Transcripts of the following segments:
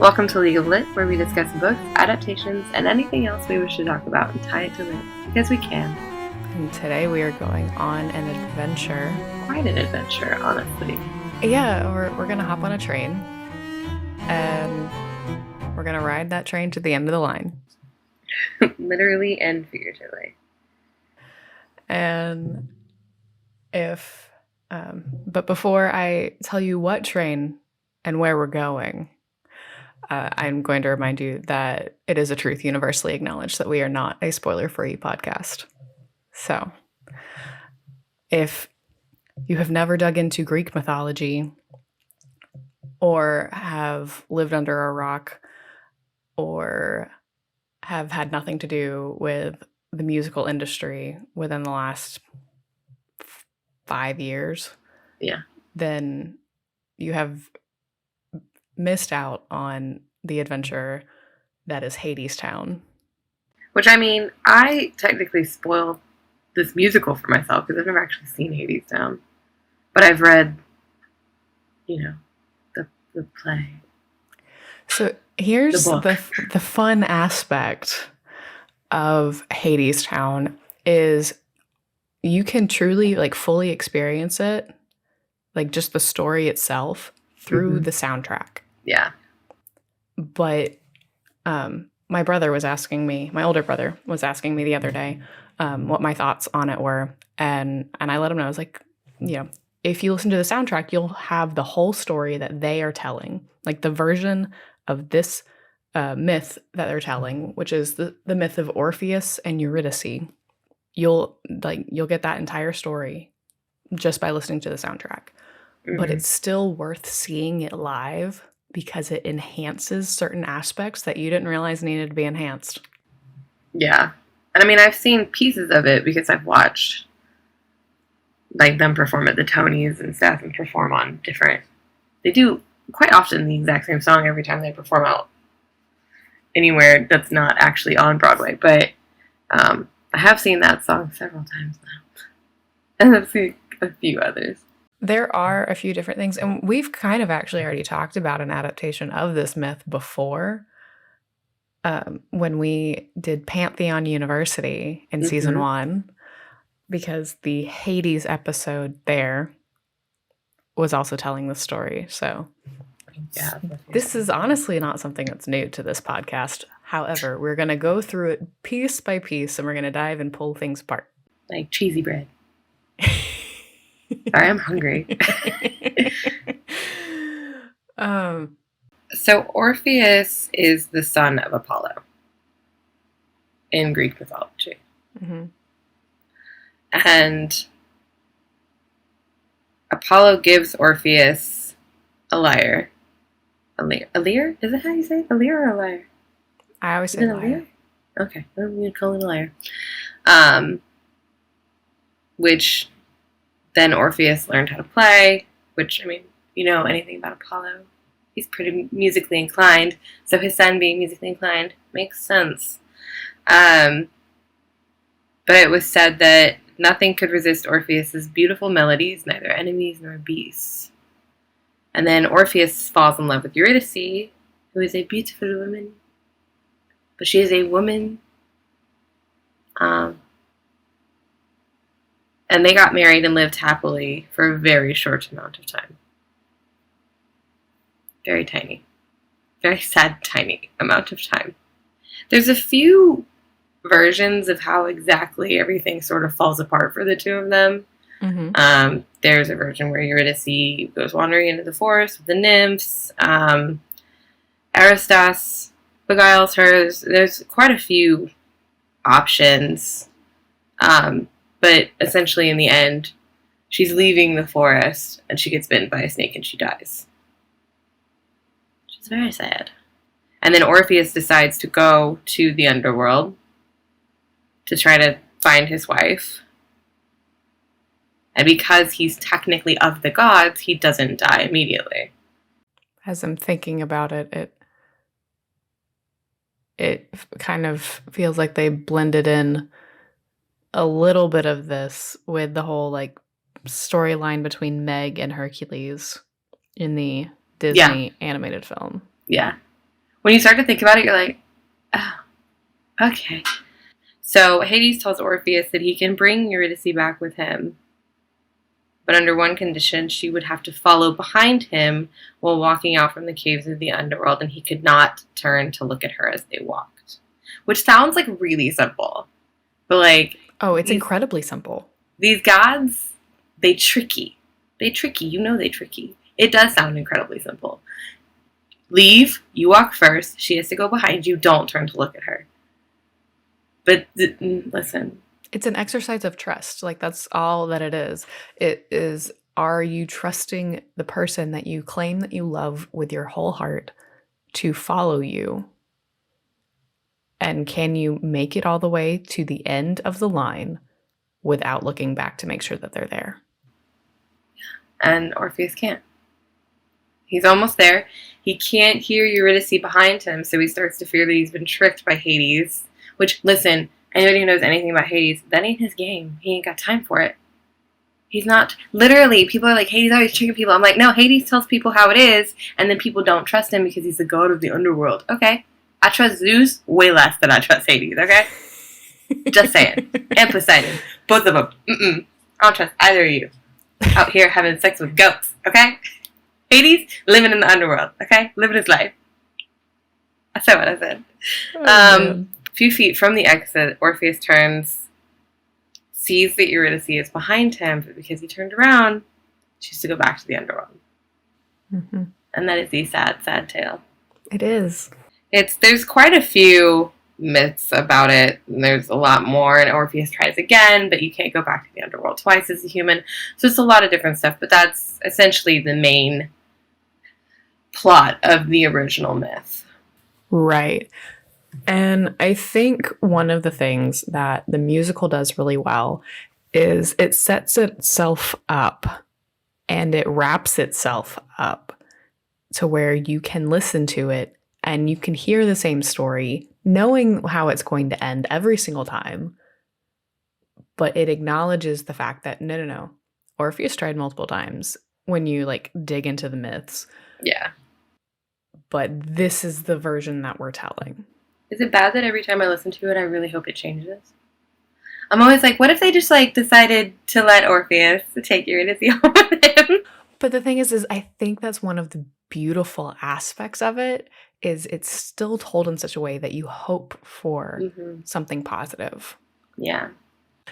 Welcome to League of Lit, where we discuss books, adaptations, and anything else we wish to talk about and tie it to lit, because we can. And today we are going on an adventure. Quite an adventure, honestly. Yeah, we're going to hop on a train, and we're going to ride that train to the end of the line. Literally and figuratively. And but before I tell you what train and where we're going, I'm going to remind you that it is a truth universally acknowledged that we are not a spoiler-free podcast. So, if you have never dug into Greek mythology or have lived under a rock or have had nothing to do with the musical industry within the last 5 years, then you have missed out on the adventure that is Hadestown. Which, I mean, I technically spoiled this musical for myself because I've never actually seen Hadestown. But I've read, the play. So here's the fun aspect of Hadestown is you can truly fully experience it, just the story itself, through the soundtrack. Yeah. But my older brother was asking me the other day what my thoughts on it were. And I let him know. I was like, if you listen to the soundtrack, you'll have the whole story that they are telling. Like the version of this myth that they're telling, which is the myth of Orpheus and Eurydice. You'll get that entire story just by listening to the soundtrack. Mm-hmm. But it's still worth seeing it live because it enhances certain aspects that you didn't realize needed to be enhanced. Yeah. And I mean, I've seen pieces of it because I've watched them perform at the Tonys and stuff and perform on they do quite often the exact same song every time they perform out anywhere that's not actually on Broadway. But I have seen that song several times now. And I've seen a few others. There are a few different things, and we've kind of actually already talked about an adaptation of this myth before when we did Pantheon University in season 1, because the Hades episode there was also telling the story. So yeah, this is honestly not something that's new to this podcast. However, we're going to go through it piece by piece, and we're going to dive and pull things apart. Like cheesy bread. Sorry, I'm hungry. So Orpheus is the son of Apollo in Greek mythology. Mm-hmm. And Apollo gives Orpheus a lyre. A lyre? Is it how you say it? A lyre or a lyre? I always say lyre. Okay, I'm going to call it a lyre. Which then Orpheus learned how to play, which, I mean, anything about Apollo, he's pretty musically inclined, so his son being musically inclined makes sense. But it was said that nothing could resist Orpheus's beautiful melodies, neither enemies nor beasts. And then Orpheus falls in love with Eurydice, who is a beautiful woman, but she is a woman. And they got married and lived happily for a very short amount of time. Very tiny. Very sad, tiny amount of time. There's a few versions of how exactly everything sort of falls apart for the two of them. Mm-hmm. There's a version where Eurydice goes wandering into the forest with the nymphs. Aristos beguiles her. There's quite a few options. But essentially, in the end, she's leaving the forest, and she gets bitten by a snake, and she dies. Which is very sad. And then Orpheus decides to go to the underworld to try to find his wife. And because he's technically of the gods, he doesn't die immediately. As I'm thinking about it, it kind of feels like they blended in a little bit of this with the whole storyline between Meg and Hercules in the Disney animated film. Yeah. When you start to think about it, you're like, oh, okay. So Hades tells Orpheus that he can bring Eurydice back with him, but under one condition, she would have to follow behind him while walking out from the caves of the underworld, and he could not turn to look at her as they walked. Which sounds like really simple, but like, oh, it's incredibly simple. These gods, they tricky. They tricky. You know they tricky. It does sound incredibly simple. Leave. You walk first. She has to go behind you. Don't turn to look at her. But listen. It's an exercise of trust. Like, that's all that it is. It is, are you trusting the person that you claim that you love with your whole heart to follow you? And can you make it all the way to the end of the line without looking back to make sure that they're there? And Orpheus can't. He's almost there. He can't hear Eurydice behind him, so he starts to fear that he's been tricked by Hades. Which, listen, anybody who knows anything about Hades, that ain't his game. He ain't got time for it. He's not. Literally, people are like, Hades always tricking people. I'm like, no, Hades tells people how it is, and then people don't trust him because he's the god of the underworld. Okay. I trust Zeus way less than I trust Hades, okay? Just saying. And Poseidon. Both of them. I don't trust either of you. Out here having sex with goats, okay? Hades, living in the underworld, okay? Living his life. I said what I said. A few feet from the exit, Orpheus turns, sees that Eurydice is behind him, but because he turned around, chooses to go back to the underworld. Mm-hmm. And that is the sad, sad tale. It is. There's quite a few myths about it. And there's a lot more, and Orpheus tries again, but you can't go back to the underworld twice as a human. So it's a lot of different stuff, but that's essentially the main plot of the original myth. Right. And I think one of the things that the musical does really well is it sets itself up and it wraps itself up to where you can listen to it and you can hear the same story, knowing how it's going to end every single time. But it acknowledges the fact that, no. Orpheus tried multiple times when you, like, dig into the myths. Yeah. But this is the version that we're telling. Is it bad that every time I listen to it, I really hope it changes? I'm always like, what if they just, like, decided to let Orpheus take Eurydice home with him? But the thing is I think that's one of the beautiful aspects of it, is it's still told in such a way that you hope for something positive. Yeah.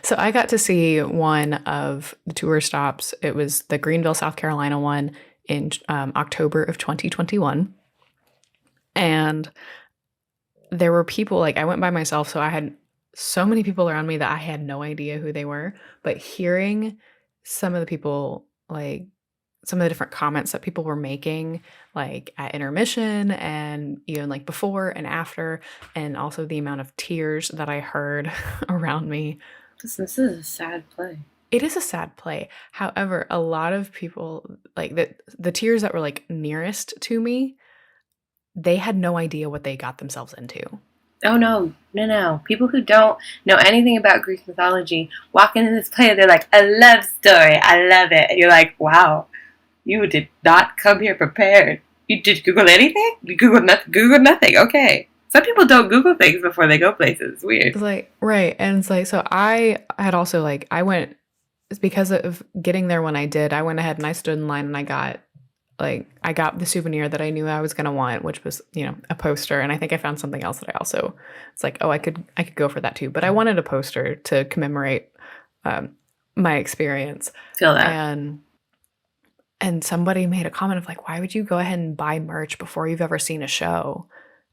So I got to see one of the tour stops. It was the Greenville, South Carolina one in October of 2021. And there were people, like, I went by myself, so I had so many people around me that I had no idea who they were. But hearing some of the people, like, some of the different comments that people were making, like at intermission and even like before and after, and also the amount of tears that I heard around me. This is a sad play. It is a sad play. However, a lot of people, like, the tears that were like nearest to me, they had no idea what they got themselves into. Oh, no. People who don't know anything about Greek mythology walk into this play and they're like, a love story. I love it. And you're like, wow. You did not come here prepared. You did Google anything? You Googled nothing. Okay. Some people don't Google things before they go places. It's weird. It's like, right. And it's like, so I had also, like, I went, because of getting there when I did, I went ahead and I stood in line and I got the souvenir that I knew I was going to want, which was, a poster. And I think I found something else that I also, it's like, oh, I could go for that too. But I wanted a poster to commemorate my experience. Feel that. And somebody made a comment of like, why would you go ahead and buy merch before you've ever seen a show?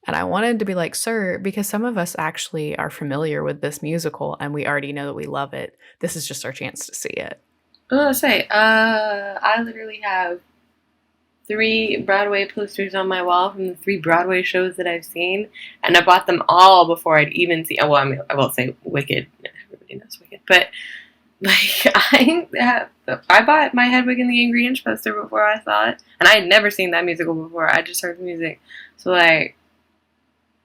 And I wanted to be like, sir, because some of us actually are familiar with this musical and we already know that we love it. This is just our chance to see it. I literally have 3 Broadway posters on my wall from the 3 Broadway shows that I've seen. And I bought them all before I'd even seen, well, I mean, I will say Wicked. Everybody knows Wicked. But like, I bought my Hedwig and the Angry Inch poster before I saw it, and I had never seen that musical before. I just heard the music. So, like,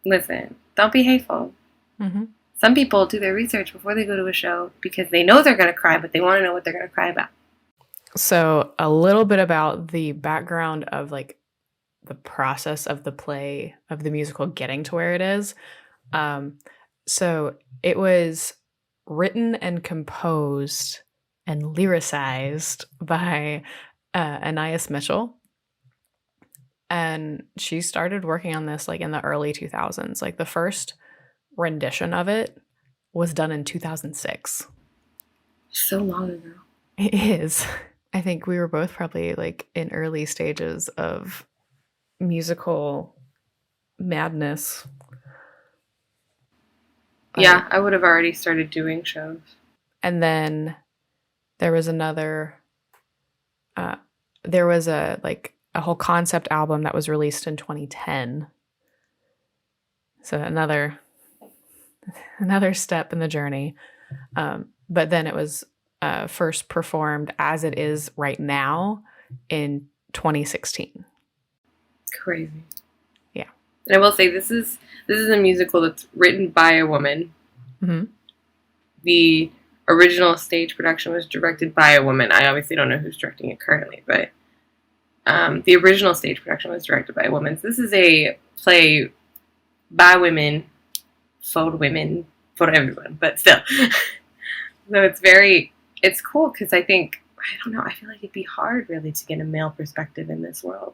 listen, don't be hateful. Mm-hmm. Some people do their research before they go to a show because they know they're going to cry, but they want to know what they're going to cry about. So, a little bit about the background of, like, the process of the play, of the musical getting to where it is. So it was written and composed and lyricized by Anais Mitchell. And she started working on this like in the early 2000s. Like the first rendition of it was done in 2006. So long ago. It is. I think we were both probably like in early stages of musical madness. Yeah, I would have already started doing shows. And then there was another, there was a whole concept album that was released in 2010. So another step in the journey. But then it was first performed as it is right now in 2016. Crazy. Yeah. And I will say this is a musical that's written by a woman. Mm-hmm. The original stage production was directed by a woman. I obviously don't know who's directing it currently, but the original stage production was directed by a woman. So this is a play by women, for everyone, but still. So it's cool because I feel like it'd be hard really to get a male perspective in this world.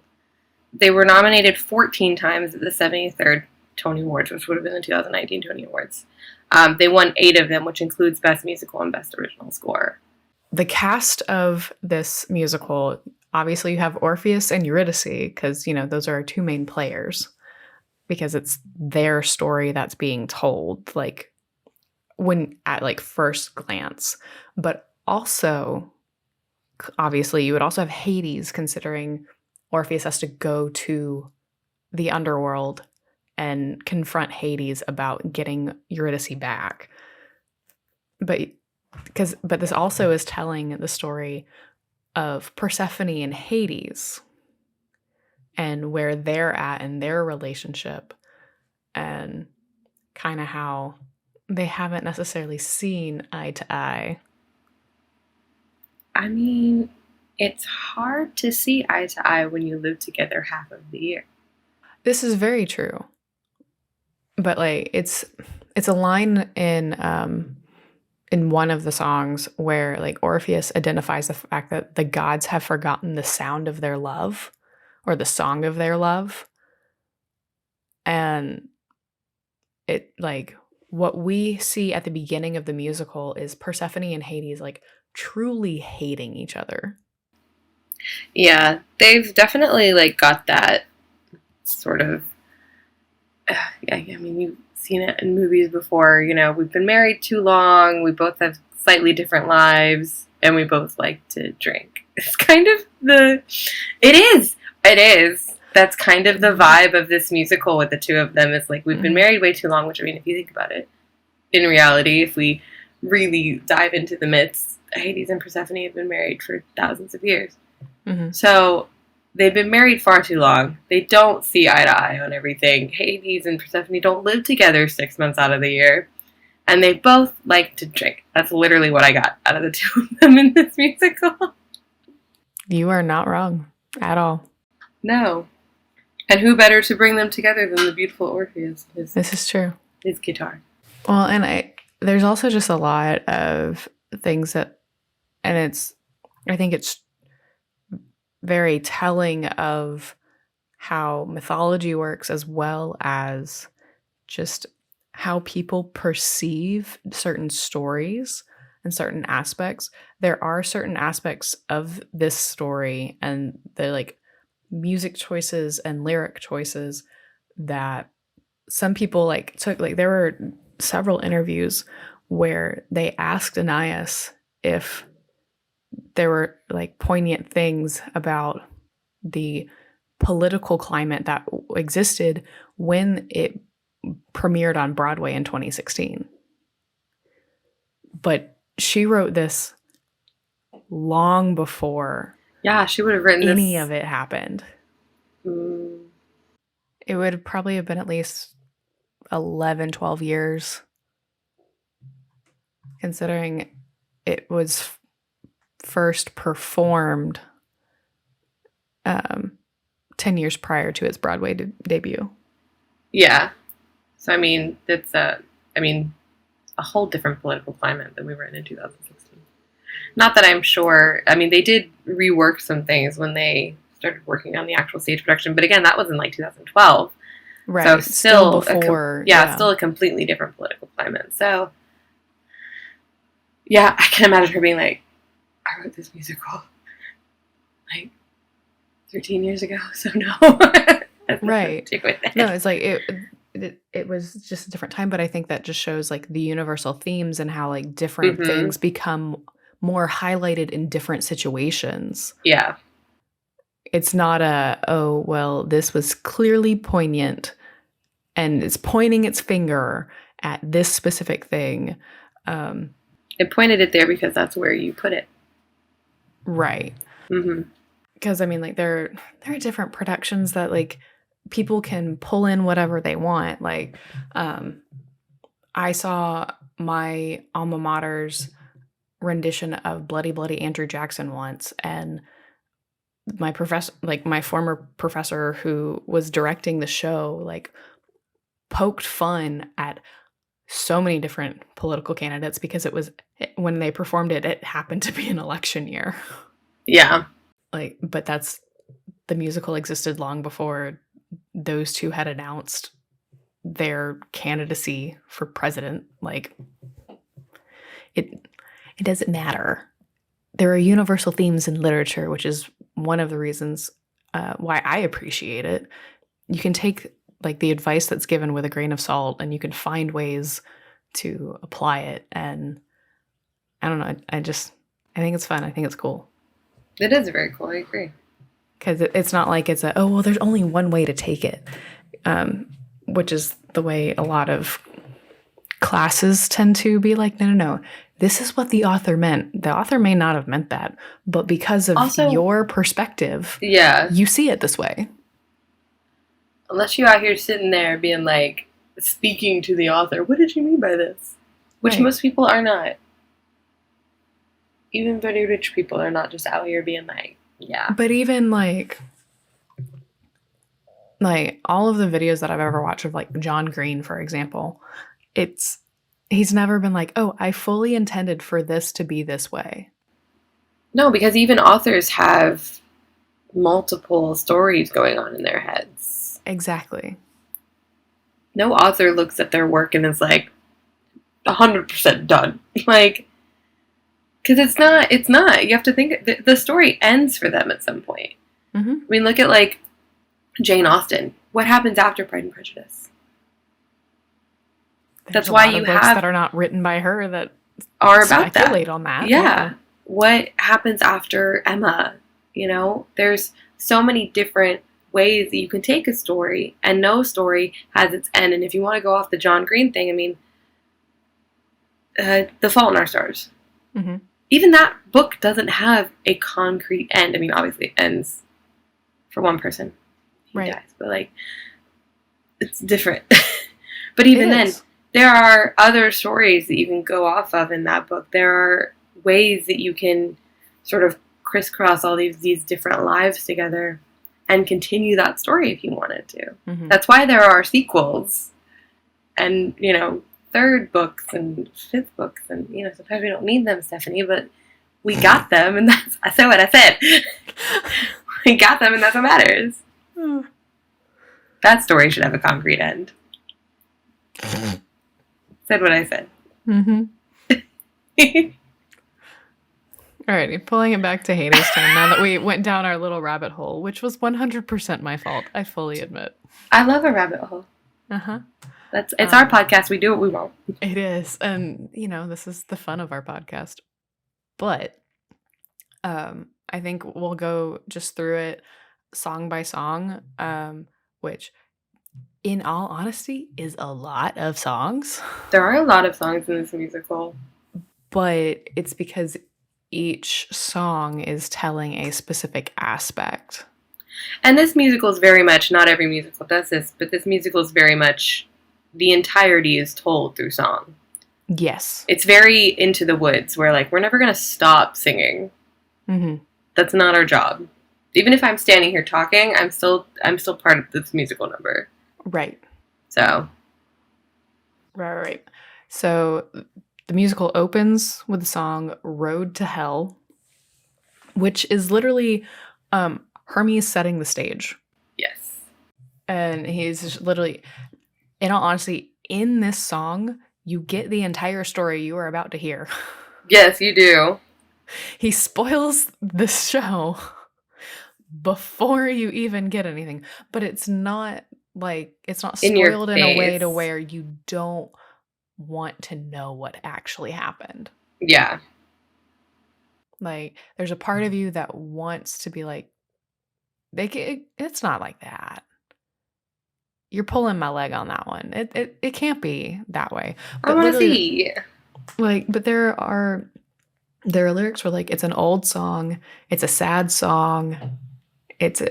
They were nominated 14 times at the 73rd Tony Awards, which would have been the 2019 Tony Awards. They won 8 of them, which includes Best Musical and Best Original Score. The cast of this musical, obviously you have Orpheus and Eurydice, because, those are our 2 main players, because it's their story that's being told, like, when at, like, first glance. But also, obviously, you would also have Hades, considering Orpheus has to go to the underworld and confront Hades about getting Eurydice back. But this also is telling the story of Persephone and Hades and where they're at in their relationship, and kind of how they haven't necessarily seen eye to eye. I mean, it's hard to see eye to eye when you live together half of the year. This is very true. But like it's a line in one of the songs where like Orpheus identifies the fact that the gods have forgotten the sound of their love, or the song of their love. And it, like, what we see at the beginning of the musical is Persephone and Hades like truly hating each other. Yeah, they've definitely like got that sort of yeah, I mean, you've seen it in movies before, we've been married too long, we both have slightly different lives, and we both like to drink. It's kind of it is. That's kind of the vibe of this musical with the 2 of them. It's like, we've been married way too long, which, I mean, if you think about it, in reality, if we really dive into the myths, Hades and Persephone have been married for thousands of years. Mm-hmm. So they've been married far too long. They don't see eye to eye on everything. Hades and Persephone don't live together 6 months out of the year. And they both like to drink. That's literally what I got out of the 2 of them in this musical. You are not wrong at all. No. And who better to bring them together than the beautiful Orpheus? This is true. His guitar. Well, and there's also just a lot of things that, and I think it's very telling of how mythology works, as well as just how people perceive certain stories and certain aspects. There are certain aspects of this story and the like music choices and lyric choices that some people like took. Like, there were several interviews where they asked Anais if there were like poignant things about the political climate that existed when it premiered on Broadway in 2016. But she wrote this long before she would have written any of it happened. Mm. It would probably have been at least 11, 12 years, considering it was first performed 10 years prior to its Broadway debut. Yeah. So, I mean, it's a whole different political climate than we were in 2016. Not that I'm sure. I mean, they did rework some things when they started working on the actual stage production. But again, that was in like 2012. Right. So still before. Still a completely different political climate. So, yeah, I can imagine her being like, I wrote this musical like 13 years ago, so no. Right. No, it's like it was just a different time, but I think that just shows like the universal themes and how like different things become more highlighted in different situations. Yeah. It's not oh, well, this was clearly poignant and it's pointing its finger at this specific thing. It pointed it there because that's where you put it. Right. Because, I mean, like, there are different productions that, like, people can pull in whatever they want. Like, I saw my alma mater's rendition of Bloody Bloody Andrew Jackson once, and my professor, like, my former professor who was directing the show, like, poked fun at so many different political candidates because it was, when they performed it, it happened to be an election year. Yeah. Like, but the musical existed long before those two had announced their candidacy for president. Like, it doesn't matter. There are universal themes in literature, which is one of the reasons why I appreciate it. You can take like the advice that's given with a grain of salt, and you can find ways to apply it. And I don't know. I think it's fun. I think it's cool. It is very cool. I agree. Because it's not like it's oh, well, there's only one way to take it, which is the way a lot of classes tend to be like, no. This is what the author meant. The author may not have meant that, but because of also, your perspective, you see it this way. Unless you're out here sitting there being like, speaking to the author, what did you mean by this? Which most people are not. Even very rich people are not just out here being like, yeah. But even like all of the videos that I've ever watched of like John Green, for example, he's never been like, oh, I fully intended for this to be this way. No, because even authors have multiple stories going on in their heads. Exactly. No author looks at their work and is like 100% done. Like, because it's not. You have to think, the story ends for them at some point. I mean, look at like Jane Austen. What happens after Pride and Prejudice? That's why you have books that are not written by her that are about speculate on that. Yeah. What happens after Emma? You know, there's so many different ways that you can take a story, and no story has its end. And if you want to go off the John Green thing, I mean, The Fault in Our Stars. Even that book doesn't have a concrete end. I mean, obviously it ends for one person. He dies. But, like, it's different. But even then, there are other stories that you can go off of in that book. There are ways that you can sort of crisscross all these different lives together and continue that story if you wanted to. That's why there are sequels and, you know, third books and fifth books, and, you know, sometimes we don't need them, Stephanie, but we got them, and I said what I said. We got them, and that's what matters. That story should have a concrete end. Said what I said. Alrighty, pulling it back to Hadestown now that we went down our little rabbit hole, which was 100% my fault, I fully admit. I love a rabbit hole. It's our podcast. We do what we want. It is. And, you know, this is the fun of our podcast. But I think we'll go just through it song by song, which, in all honesty, is a lot of songs. There are a lot of songs in this musical. But it's because each song is telling a specific aspect. And this musical is very much, not every musical does this, but this musical is very much, the entirety is told through song. Yes. It's very Into the Woods, where, like, we're never going to stop singing. That's not our job. Even if I'm standing here talking, I'm still part of this musical number. Right. So. Right. So the musical opens with the song Road to Hell, which is literally Hermes setting the stage. Yes. And he's just literally, in all honesty, in this song, you get the entire story you are about to hear. Yes, you do. He spoils the show before you even get anything, but it's not spoiled in a way to where you don't want to know what actually happened. Yeah. Like, there's a part of you that wants to be like, it's not like that. You're pulling my leg on that one. It can't be that way. But I want to see. But there are lyrics where like it's an old song, it's a sad song, it's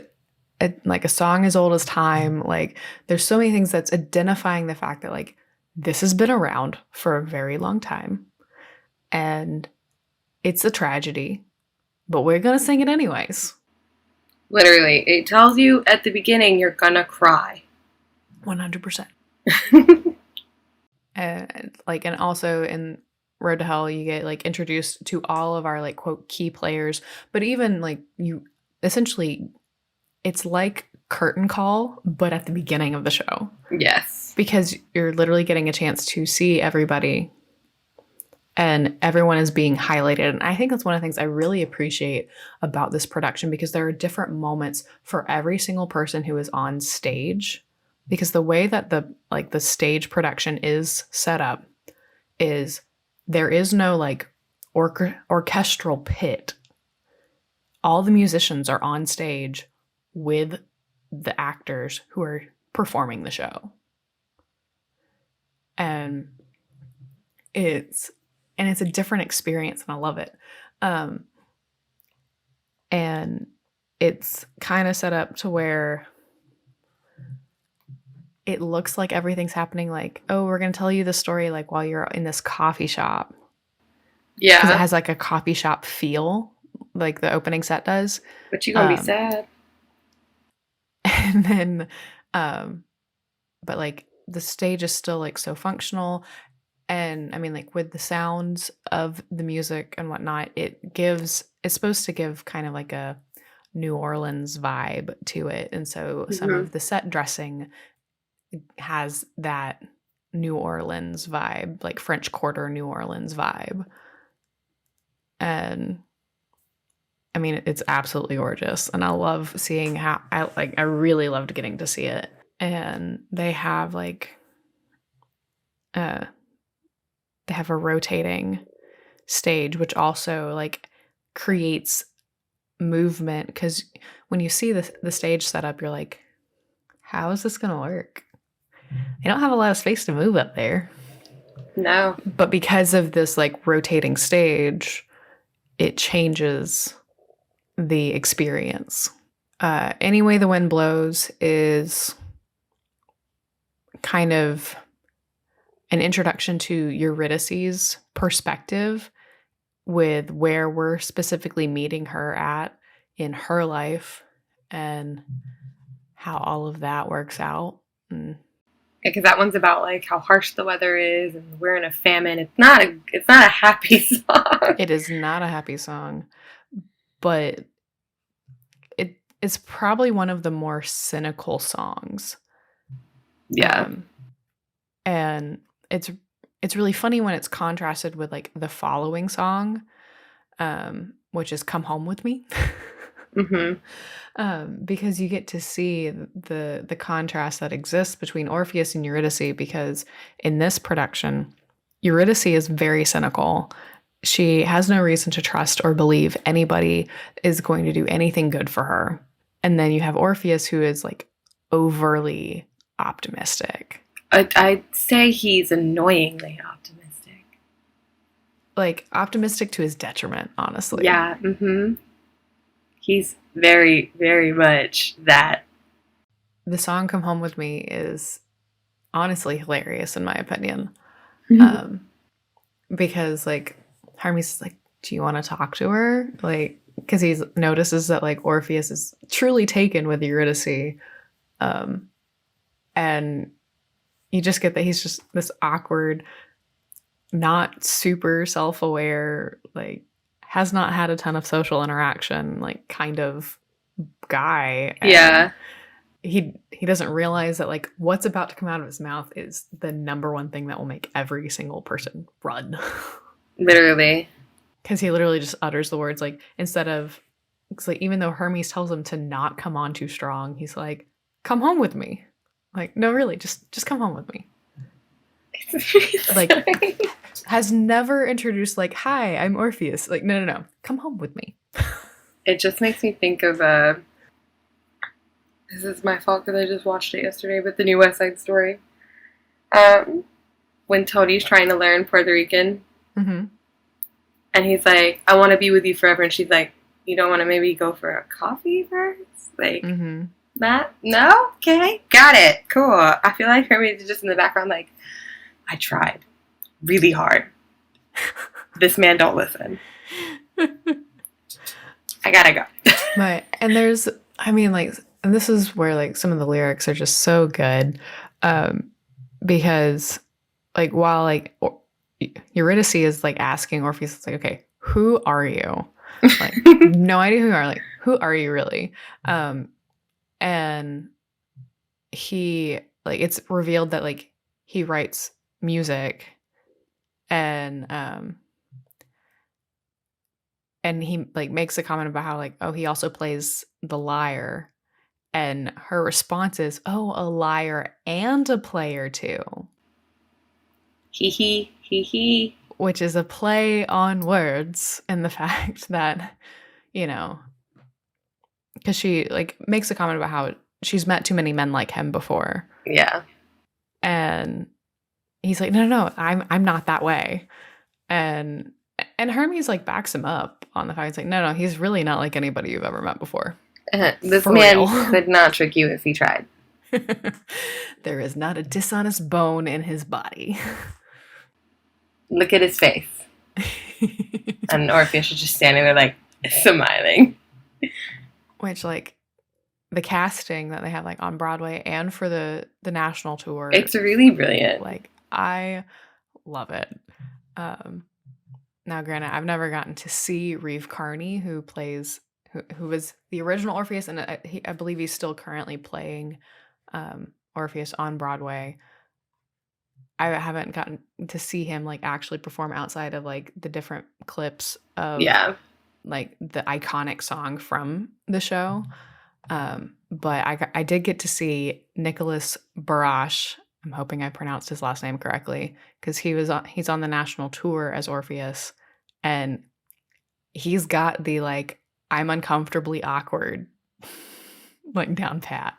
like a song as old as time. Like there's so many things that's identifying the fact that like this has been around for a very long time, and it's a tragedy, but we're gonna sing it anyways. Literally, it tells you at the beginning you're gonna cry. 100%. And also in Road to Hell, you get like introduced to all of our like quote key players, but even like you essentially, it's like curtain call, but at the beginning of the show. Yes. Because you're literally getting a chance to see everybody and everyone is being highlighted. And I think that's one of the things I really appreciate about this production, because there are different moments for every single person who is on stage. Because the way that the stage production is set up is there is no like orchestral pit. All the musicians are on stage with the actors who are performing the show. And it's a different experience, and I love it. And it's kind of set up to where it looks like everything's happening like, oh, we're going to tell you the story like while you're in this coffee shop. Yeah. Because it has like a coffee shop feel, like the opening set does. But you're going to be sad. And then, but like the stage is still like so functional. And I mean, like with the sounds of the music and whatnot, it's supposed to give kind of like a New Orleans vibe to it. And so some of the set dressing has that New Orleans vibe, like French Quarter New Orleans vibe. And I mean, it's absolutely gorgeous. And I love seeing how I really loved getting to see it. And they have like they have a rotating stage, which also like creates movement, because when you see the stage set up, you're like, how is this gonna work? They don't have a lot of space to move up there. No. But because of this like rotating stage, it changes the experience. Any Way the Wind Blows is kind of an introduction to Eurydice's perspective with where we're specifically meeting her at in her life and how all of that works out. Because that one's about like how harsh the weather is and we're in a famine. It's not a happy song. It is not a happy song, but it's probably one of the more cynical songs. Yeah. And it's really funny when it's contrasted with like the following song, which is Come Home With Me. Because you get to see the contrast that exists between Orpheus and Eurydice, because in this production, Eurydice is very cynical. She has no reason to trust or believe anybody is going to do anything good for her. And then you have Orpheus, who is like overly optimistic. I'd say he's annoyingly optimistic. Like optimistic to his detriment, honestly. Yeah. He's very, very much that. The song Come Home With Me is honestly hilarious in my opinion. Because like Hermes is like, do you want to talk to her? Like, because he notices that like Orpheus is truly taken with Eurydice, and you just get that he's just this awkward, not super self-aware, like has not had a ton of social interaction, like kind of guy. And he doesn't realize that like what's about to come out of his mouth is the number one thing that will make every single person run. Literally. Because he literally just utters the words like, instead of, it's like, even though Hermes tells him to not come on too strong, he's like, come home with me. Like, no, really, just come home with me. Like, has never introduced like, hi, I'm Orpheus. Like, no, come home with me. It just makes me think of this is my fault because I just watched it yesterday, but the new West Side Story. When Tony's trying to learn Puerto Rican, mm-hmm. and he's like, I want to be with you forever, and she's like, you don't want to maybe go for a coffee first? Like, that? No? Okay, got it. Cool. I feel like Hermes is just in the background like, I tried really hard. This man don't listen. I gotta go. But, and there's, I mean, like, and this is where like some of the lyrics are just so good, because like while like Eurydice is like asking Orpheus, it's like, okay, who are you? Like, no idea who you are. Like, who are you really? And he like, it's revealed that like he writes music, and he like makes a comment about how like, oh, he also plays the lyre. And her response is, oh, a liar and a player too. He. Which is a play on words, and the fact that, you know, because she like makes a comment about how she's met too many men like him before. Yeah. And he's like, no, I'm not that way. And Hermes like backs him up on the fact, it's like, no, he's really not like anybody you've ever met before. This man could not trick you if he tried. There is not a dishonest bone in his body. Look at his face. And Orpheus is just standing there like smiling. Which like the casting that they have like on Broadway and for the national tour, it's really brilliant. Like, I love it. Now granted, I've never gotten to see Reeve Carney, who was the original Orpheus, and I believe he's still currently playing Orpheus on Broadway. I haven't gotten to see him like actually perform outside of like the different clips of like the iconic song from the show. But I did get to see Nicholas Barash. I'm hoping I pronounced his last name correctly, because he's on the national tour as Orpheus, and he's got the like, I'm uncomfortably awkward like down pat.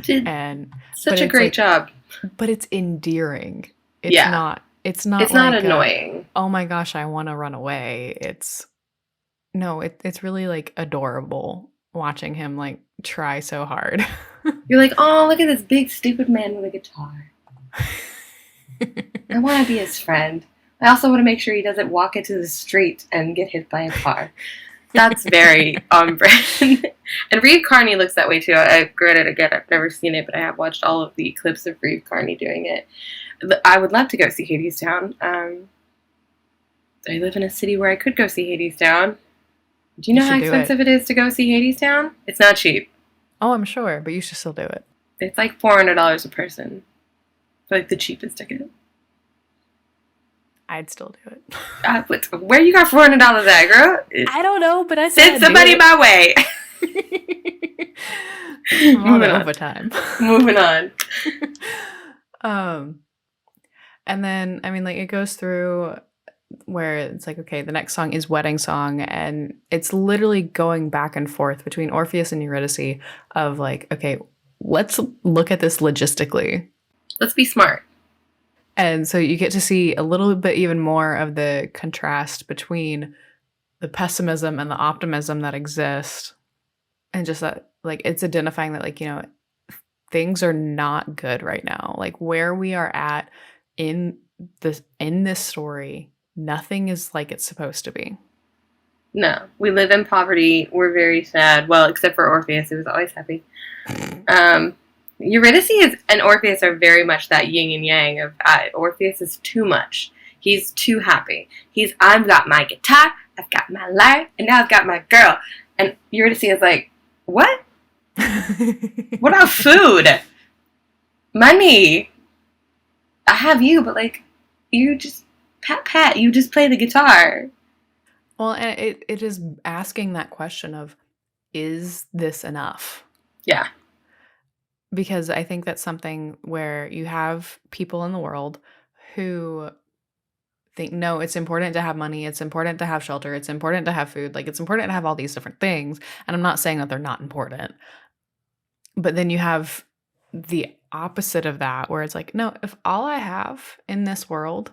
And such a great job. But it's endearing. It's not like not annoying. Oh my gosh, I want to run away. It's really like adorable watching him like try so hard. You're like, oh, look at this big stupid man with a guitar. I want to be his friend. I also want to make sure he doesn't walk into the street and get hit by a car. That's very on brand. And Reeve Carney looks that way too. I read it again. I've never seen it, but I have watched all of the clips of Reeve Carney doing it. I would love to go see Hadestown. I live in a city where I could go see Hadestown. Do you know how expensive it is to go see Hadestown? It's not cheap. Oh, I'm sure, but you should still do it. It's like $400 a person for like the cheapest ticket. I'd still do it. Where you got $400 at, girl? I don't know, but I said send somebody my way. Moving overtime. Moving on. And then I mean, like, it goes through where it's like, okay, the next song is Wedding Song, and it's literally going back and forth between Orpheus and Eurydice of like, okay, let's look at this logistically. Let's be smart. And so you get to see a little bit even more of the contrast between the pessimism and the optimism that exist. And just that, like, it's identifying that, like, you know, things are not good right now. Like, where we are at in this story, nothing is like it's supposed to be. No, we live in poverty. We're very sad. Well, except for Orpheus, who was always happy. Eurydice and Orpheus are very much that yin and yang of Orpheus is too much. He's too happy. I've got my guitar, I've got my life, and now I've got my girl. And Eurydice is like, what? What about food? Money? I have you, but like, you just pat, you just play the guitar. Well, and it is asking that question of, is this enough? Yeah. Because I think that's something where you have people in the world who think, no, it's important to have money, it's important to have shelter, it's important to have food, like it's important to have all these different things. And I'm not saying that they're not important. But then you have the opposite of that, where it's like, no, if all I have in this world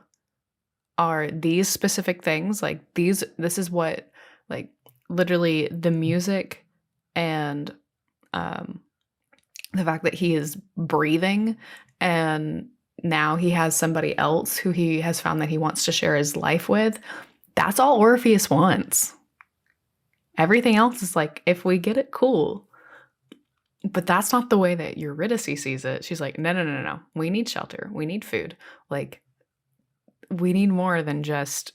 are these specific things, like this is what, like, literally the music and the fact that he is breathing, and now he has somebody else who he has found that he wants to share his life with, that's all Orpheus wants. Everything else is like, if we get it, cool. But that's not the way that Eurydice sees it. She's like, no. We need shelter. We need food. Like, we need more than just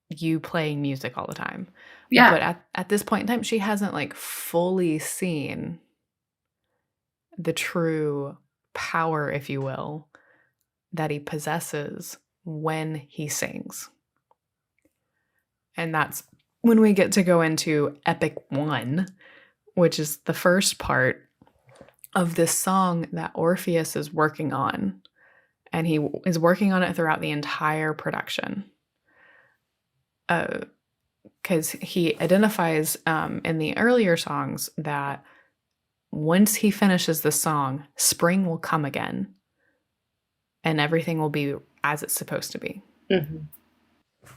you playing music all the time. Yeah. But at this point in time, she hasn't like fully seen the true power, if you will, that he possesses when he sings. And that's when we get to go into Epic 1, which is the first part of this song that Orpheus is working on. And he is working on it throughout the entire production. Because he identifies in the earlier songs that once he finishes the song, spring will come again. And everything will be as it's supposed to be. Mm-hmm.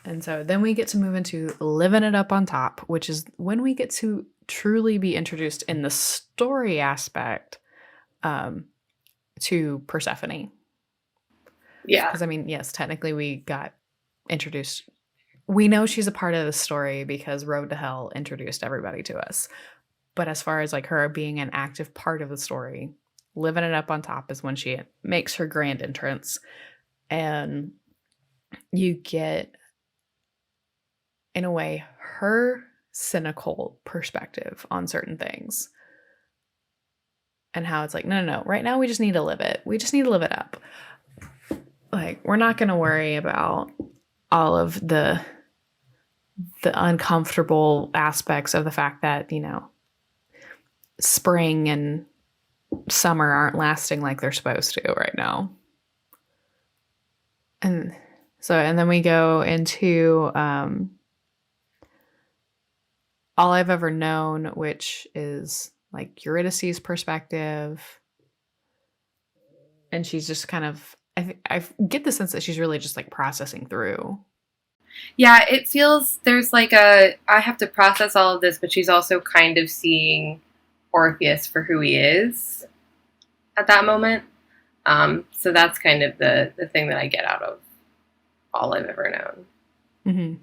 And so then we get to move into Living It Up on Top, which is when we get to truly be introduced in the story aspect to Persephone. Yeah. Because, I mean, yes, technically we got introduced. We know she's a part of the story because Road to Hell introduced everybody to us. But as far as like her being an active part of the story, Living It Up on Top is when she makes her grand entrance. And you get, in a way, her cynical perspective on certain things. And how it's like, no. Right now we just need to live it. We just need to live it up. Like, we're not going to worry about all of the uncomfortable aspects of the fact that, you know, spring and summer aren't lasting like they're supposed to right now. And then we go into All I've Ever Known, which is like Eurydice's perspective. And she's just kind of, I get the sense that she's really just like processing through. Yeah, it feels there's like I have to process all of this, but she's also kind of seeing Orpheus for who he is at that moment. So that's kind of the thing that I get out of All I've Ever Known. Mm-hmm.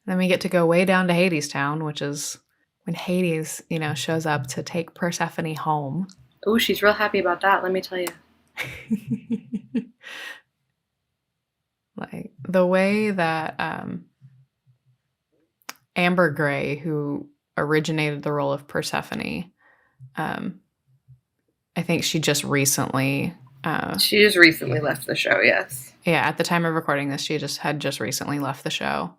Then we get to go way down to Hadestown, which is when Hades, you know, shows up to take Persephone home. Oh, she's real happy about that, let me tell you. Like the way that Amber Gray, who originated the role of Persephone, I think she just recently left the show. Yes. Yeah, at the time of recording this, she had just recently left the show.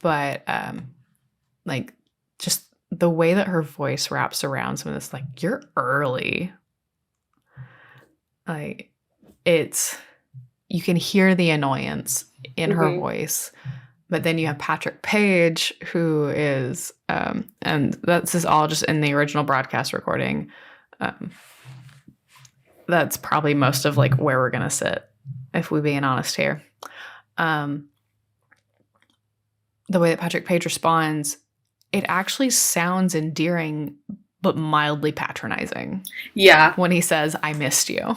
But like just the way that her voice wraps around some of this, like, you're early. Like, you can hear the annoyance in her voice. But then you have Patrick Page, who is, and this is all just in the original broadcast recording. That's probably most of like where we're gonna sit, if we're being honest here. The way that Patrick Page responds, it actually sounds endearing, but mildly patronizing. Yeah. When he says, "I missed you."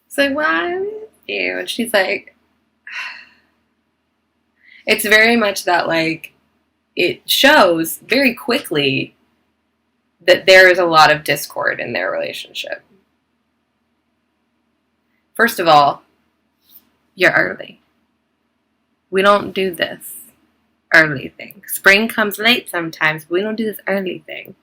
It's like, well, I miss you. And she's like, It's very much that, like, it shows very quickly that there is a lot of discord in their relationship. First of all, you're early. We don't do this early thing. Spring comes late sometimes, but we don't do this early thing.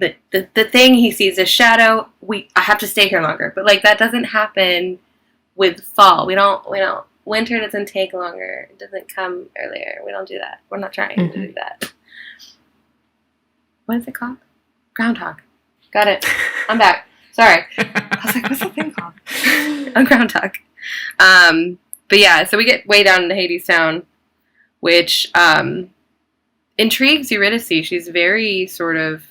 The thing he sees is shadow. I have to stay here longer, but like that doesn't happen with fall. We don't. Winter doesn't take longer. It doesn't come earlier. We don't do that. We're not trying to do that. What is it called? Groundhog. Got it. I'm back. Sorry. I was like, what's the thing called? A groundhog. But yeah, so we get way down into Hadestown, which intrigues Eurydice. She's very sort of,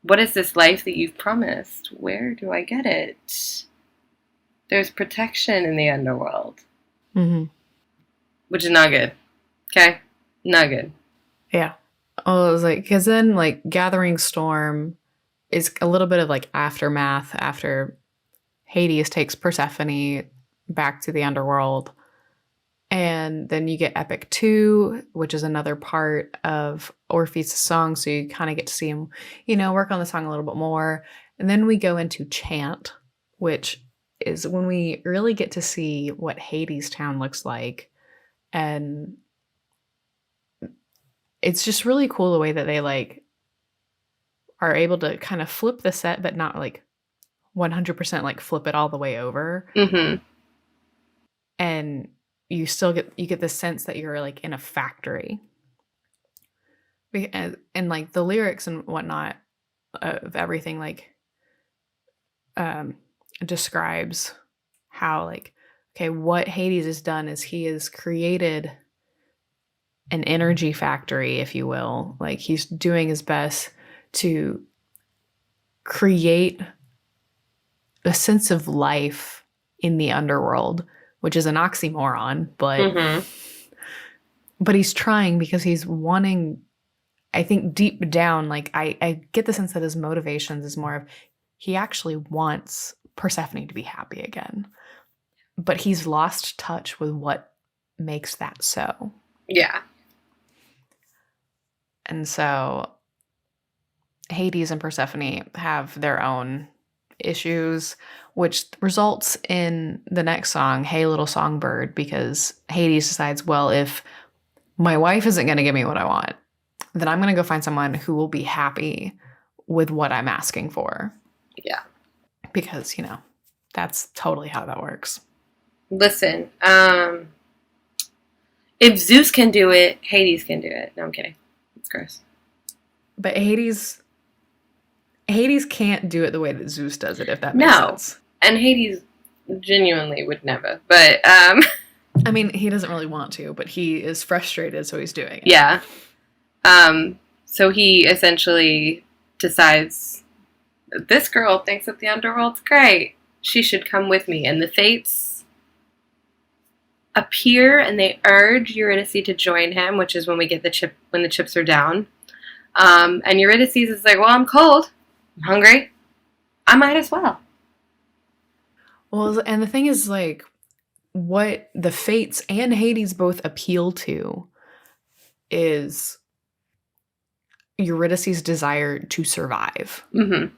what is this life that you've promised? Where do I get it? There's protection in the underworld. Mm-hmm. Which is not good. Okay? Not good. Yeah. Oh, it was like, because then, like, Gathering Storm is a little bit of, like, aftermath after Hades takes Persephone back to the underworld. And then you get Epic 2, which is another part of Orpheus' song. So you kind of get to see him, work on the song a little bit more. And then we go into Chant, which is when we really get to see what Hadestown looks like. And it's just really cool the way that they, like, are able to kind of flip the set, but not, like, 100% like flip it all the way over. Mm-hmm. And you still get the sense that you're, like, in a factory. And like the lyrics and whatnot of everything, like, describes how, like, okay, what Hades has done is he has created an energy factory, if you will. Like, he's doing his best to create a sense of life in the underworld, which is an oxymoron, but he's trying because he's wanting, I think deep down, like, I get the sense that his motivations is more of he actually wants Persephone to be happy again, but he's lost touch with what makes that so. Yeah. And so Hades and Persephone have their own issues, which results in the next song, Hey Little Songbird, because Hades decides, well, if my wife isn't going to give me what I want, then I'm going to go find someone who will be happy with what I'm asking for. Yeah. Because, that's totally how that works. Listen, if Zeus can do it, Hades can do it. No, I'm kidding. It's gross. But Hades can't do it the way that Zeus does it, if that makes sense. And Hades genuinely would never. But, I mean, he doesn't really want to, but he is frustrated, so he's doing it. Yeah. So he essentially decides, this girl thinks that the underworld's great. She should come with me. And the Fates appear and they urge Eurydice to join him, which is when we get when the chips are down. And Eurydice is like, well, I'm cold. I'm hungry. I might as well. Well, and the thing is, like, what the Fates and Hades both appeal to is Eurydice's desire to survive. Mm-hmm.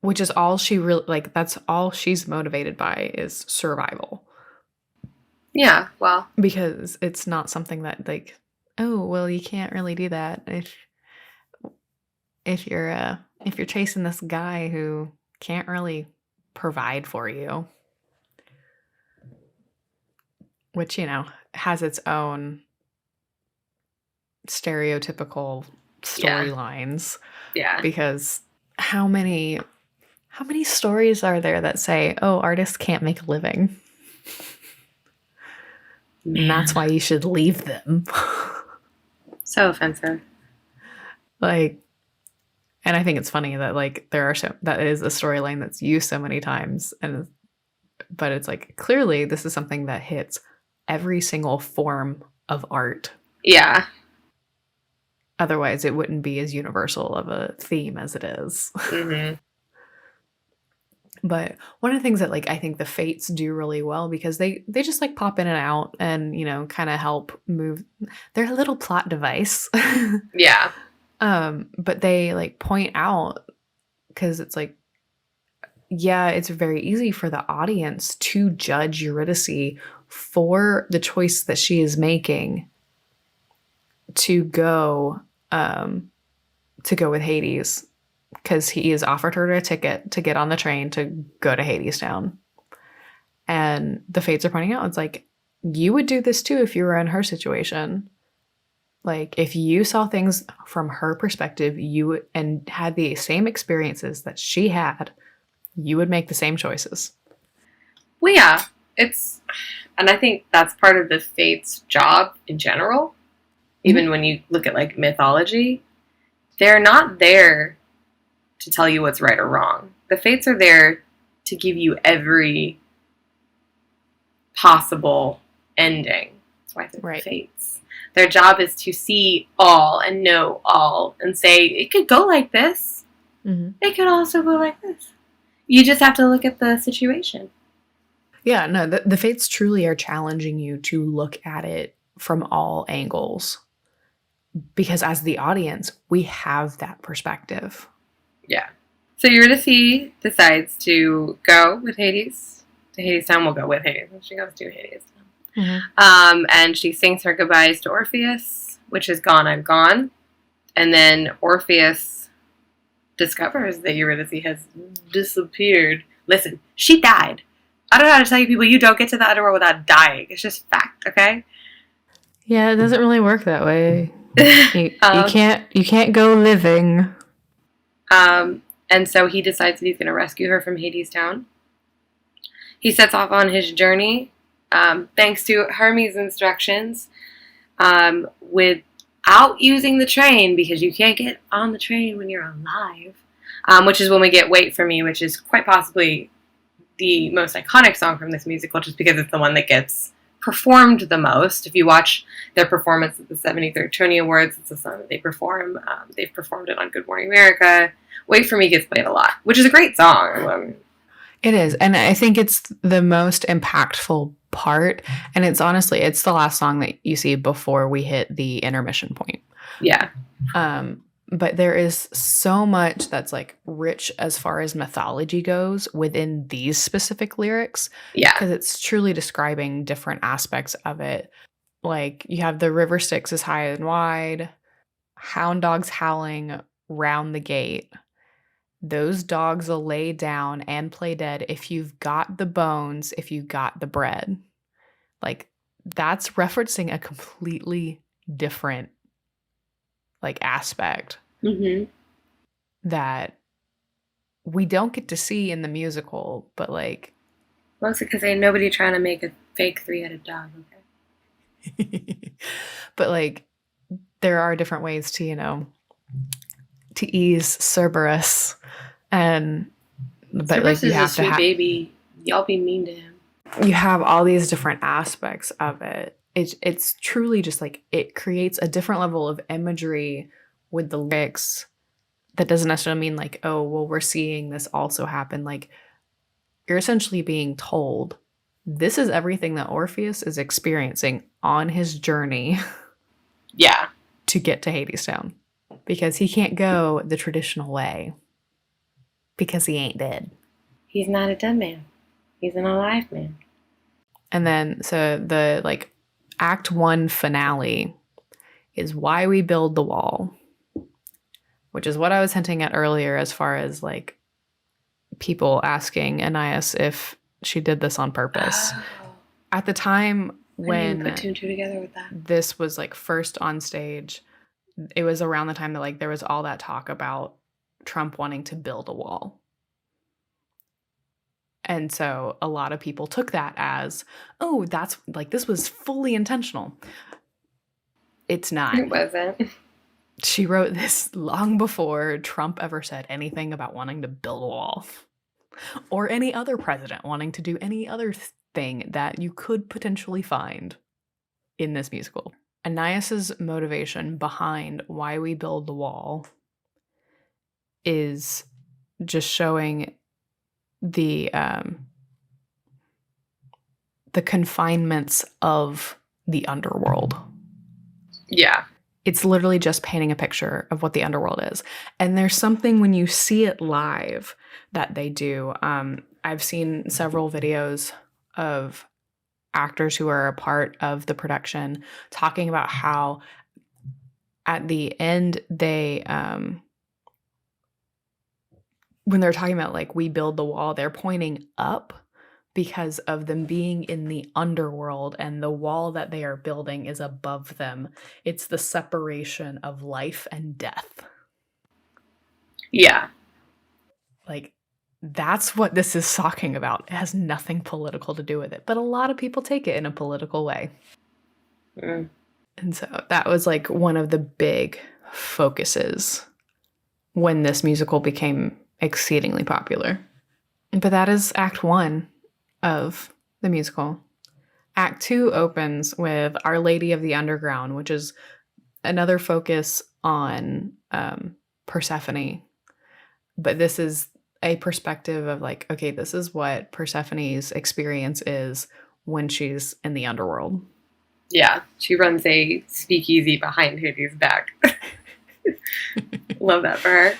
Which is all she really, like, that's all she's motivated by is survival. Yeah, well. Because it's not something that, like, oh, well, you can't really do that if you're chasing this guy who can't really provide for you. Which, has its own stereotypical storylines. Yeah. Because how many stories are there that say, oh, artists can't make a living? Man. And that's why you should leave them. So offensive. Like, and I think it's funny that, like, that is a storyline that's used so many times, but it's like, clearly this is something that hits every single form of art. Yeah. Otherwise, it wouldn't be as universal of a theme as it is. Mm-hmm. But one of the things that like I think the fates do really well, because they just like pop in and out and, you know, kind of help move. They're a little plot device. Yeah. But they like point out, because it's like, yeah, it's very easy for the audience to judge Eurydice for the choice that she is making to go with Hades, because he has offered her a ticket to get on the train to go to Hadestown. And the fates are pointing out, it's like, you would do this too if you were in her situation. Like, if you saw things from her perspective, and had the same experiences that she had, you would make the same choices. Well, yeah, and I think that's part of the fates' job in general. Even when you look at like mythology, they're not there to tell you what's right or wrong. The fates are there to give you every possible ending. That's why they're fates. Their job is to see all and know all and say, it could go like this. Mm-hmm. It could also go like this. You just have to look at the situation. Yeah, no, the fates truly are challenging you to look at it from all angles. Because as the audience, we have that perspective. Yeah. So Eurydice decides to go with Hades. To Hadestown, we'll go with Hades. She goes to Hadestown. Mm-hmm. And she sings her goodbyes to Orpheus, which is Gone, I'm Gone. And then Orpheus discovers that Eurydice has disappeared. Listen, she died. I don't know how to tell you people, you don't get to the underworld without dying. It's just fact, okay? Yeah, it doesn't really work that way. You can't go living. And so he decides that he's going to rescue her from Hadestown. He sets off on his journey, thanks to Hermes' instructions, without using the train, because you can't get on the train when you're alive, which is when we get Wait For Me, which is quite possibly the most iconic song from this musical, just because it's the one that gets performed the most. If you watch their performance at the 73rd Tony Awards, it's a song that they perform. They've performed it on Good Morning America. Wait For Me gets played a lot, which is a great song. It is, and I think it's the most impactful part, and it's honestly, it's the last song that you see before we hit the intermission point. Yeah. But there is so much that's like rich as far as mythology goes within these specific lyrics. Yeah. Because it's truly describing different aspects of it. Like, you have the river Styx is high and wide, hound dogs howling round the gate. Those dogs will lay down and play dead if you've got the bones, if you got the bread. Like, that's referencing a completely different like aspect that we don't get to see in the musical, but like mostly because ain't nobody trying to make a fake 3-headed dog. Okay. But like, there are different ways to, you know, to ease Cerberus, and but Cerberus like you is have a sweet baby. Y'all be mean to him. You have all these different aspects of it. It's truly just like, it creates a different level of imagery with the lyrics that doesn't necessarily mean like, oh, well, we're seeing this also happen. Like, you're essentially being told this is everything that Orpheus is experiencing on his journey. Yeah. To get to Hadestown, because he can't go the traditional way because he ain't dead. He's not a dead man. He's an alive man. And then, so the like Act 1 finale is Why We Build the Wall, which is what I was hinting at earlier as far as like people asking Aeneas if she did this on purpose. Oh. At the time when put 2 and 2 together with that, this was like first on stage, it was around the time that like there was all that talk about Trump wanting to build a wall. And so a lot of people took that as, oh, that's like, this was fully intentional. It's not. It wasn't. She wrote this long before Trump ever said anything about wanting to build a wall, or any other president wanting to do any other thing that you could potentially find in this musical. Aeneas's motivation behind Why We Build the Wall is just showing the confinements of the underworld. Yeah. It's literally just painting a picture of what the underworld is. And there's something when you see it live that they do. I've seen several videos of actors who are a part of the production talking about how at the end they when they're talking about like we build the wall, they're pointing up because of them being in the underworld, and the wall that they are building is above them. It's the separation of life and death. Yeah. Like, that's what this is talking about. It has nothing political to do with it, but a lot of people take it in a political way. Mm. And so that was like one of the big focuses when this musical became exceedingly popular. But that is Act 1 of the musical. Act 2 opens with Our Lady of the Underground, which is another focus on Persephone. But this is a perspective of like, okay, this is what Persephone's experience is when she's in the underworld. Yeah, she runs a speakeasy behind Hades' back. Love that for her.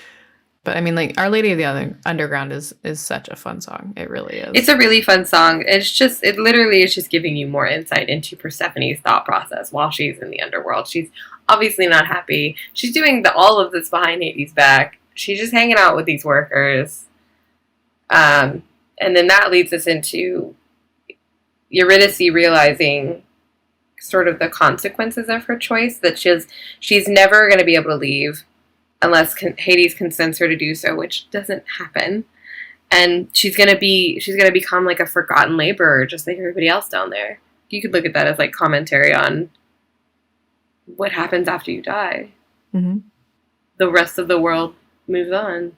But I mean, like, Our Lady of the Underground is such a fun song. It really is. It's a really fun song. It literally is just giving you more insight into Persephone's thought process while she's in the underworld. She's obviously not happy. She's doing all of this behind Hades' back. She's just hanging out with these workers. And then that leads us into Eurydice realizing sort of the consequences of her choice, that she's never going to be able to leave unless Hades consents her to do so, which doesn't happen. And she's gonna become like a forgotten laborer, just like everybody else down there. You could look at that as like commentary on what happens after you die. Mm-hmm. The rest of the world moves on.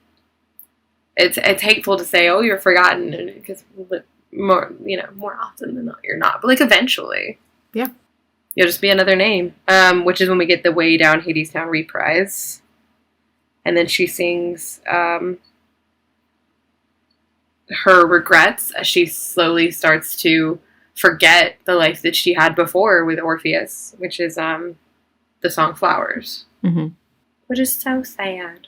It's hateful to say, "Oh, you're forgotten," because more often than not, you're not. But like eventually, yeah, you'll just be another name. Which is when we get the Way Down Hadestown reprise. And then she sings her regrets as she slowly starts to forget the life that she had before with Orpheus, which is the song Flowers. Mm-hmm. Which is so sad.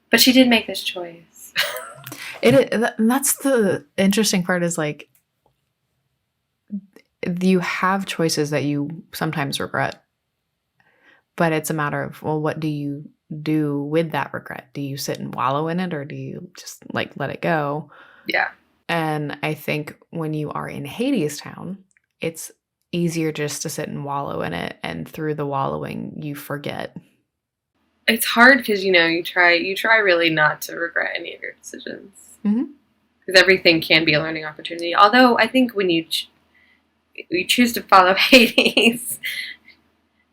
But she did make this choice. That's the interesting part, is like, you have choices that you sometimes regret. But it's a matter of, well, what do you do with that regret? Do you sit and wallow in it, or do you just like let it go? Yeah. And I think when you are in Hadestown, it's easier just to sit and wallow in it, and through the wallowing you forget. It's hard because you try really not to regret any of your decisions, because everything can be a learning opportunity. Although I think when you choose to follow Hades,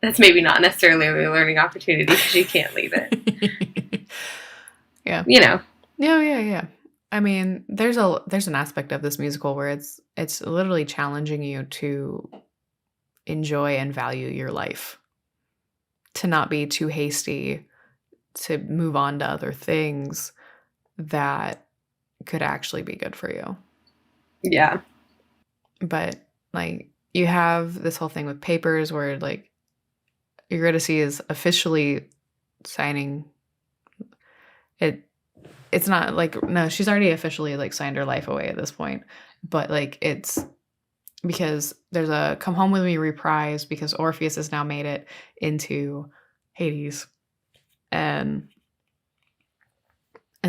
that's maybe not necessarily a learning opportunity because you can't leave it. Yeah. Yeah. I mean, there's an aspect of this musical where it's literally challenging you to enjoy and value your life, to not be too hasty, to move on to other things that could actually be good for you. Yeah. But like, you have this whole thing with papers where like Eurydice is officially signing it. It's not like, no, she's already officially like signed her life away at this point, but like, it's because there's a Come Home With Me reprise because Orpheus has now made it into Hades, and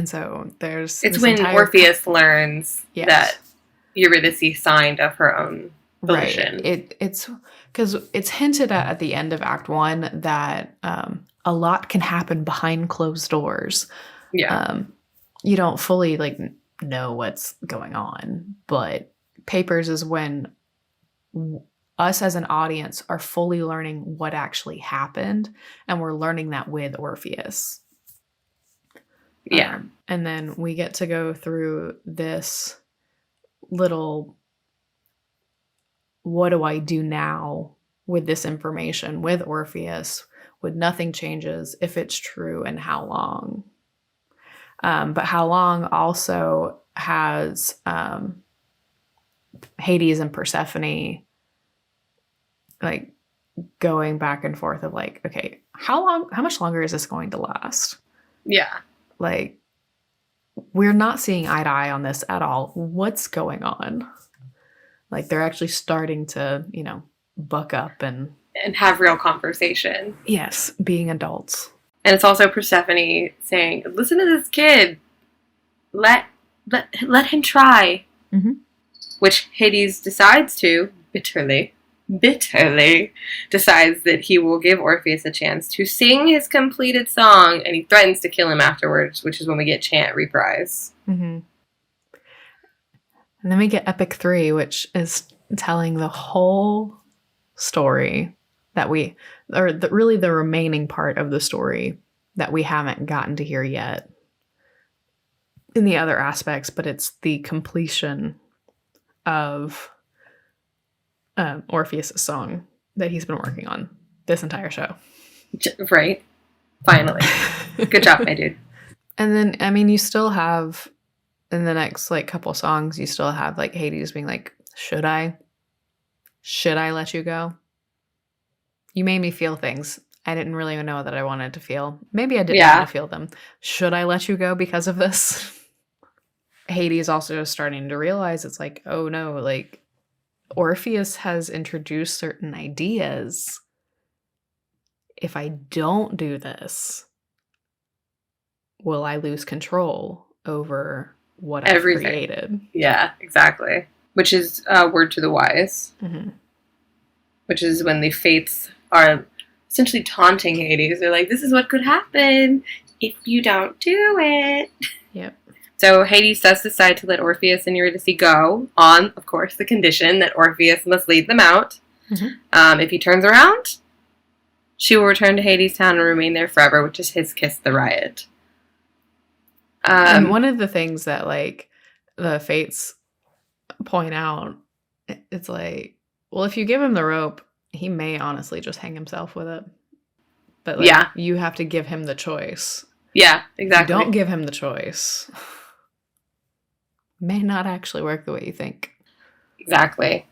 so it's when Orpheus learns that Eurydice signed of her own volition. Right. It's because it's hinted at the end of Act 1 that a lot can happen behind closed doors. Yeah. You don't fully like know what's going on, but Papers is when us as an audience are fully learning what actually happened, and we're learning that with Orpheus. Yeah. And then we get to go through this little, what do I do now with this information with Orpheus, with nothing changes, if it's true, and how long. But how long also has Hades and Persephone like going back and forth of like, okay, how much longer is this going to last? Yeah. Like, we're not seeing eye to eye on this at all. What's going on? Like, they're actually starting to, buck up and have real conversation. Yes, being adults. And it's also Persephone saying, listen to this kid. Let him try. Mm-hmm. Which Hades decides to, bitterly, decides that he will give Orpheus a chance to sing his completed song, and he threatens to kill him afterwards, which is when we get Chant reprise. Mm-hmm. And then we get Epic 3, which is telling the whole story that really the remaining part of the story that we haven't gotten to hear yet in the other aspects, but it's the completion of Orpheus' song that he's been working on this entire show. Right. Finally. Good job, my dude. And then, I mean, you still have, in the next, like, couple songs, you still have, like, Hades being like, should I let you go? You made me feel things I didn't really know that I wanted to feel. Maybe I didn't want to feel them. Should I let you go because of this? Hades also is starting to realize it's like, oh no, like, Orpheus has introduced certain ideas. If I don't do this, will I lose control over what I've created? Yeah, exactly. Which is word to the wise. Mm-hmm. Which is when the fates are essentially taunting Hades. They're like, this is what could happen if you don't do it. Yep. So Hades does decide to let Orpheus and Eurydice go on, of course, the condition that Orpheus must lead them out. Mm-hmm. If he turns around, she will return to Hadestown and remain there forever, which is his kiss the riot. And one of the things that, like, the fates point out, it's like, well, if you give him the rope, he may honestly just hang himself with it. But, like, you have to give him the choice. Yeah, exactly. If you don't give him the choice, may not actually work the way you think. Exactly.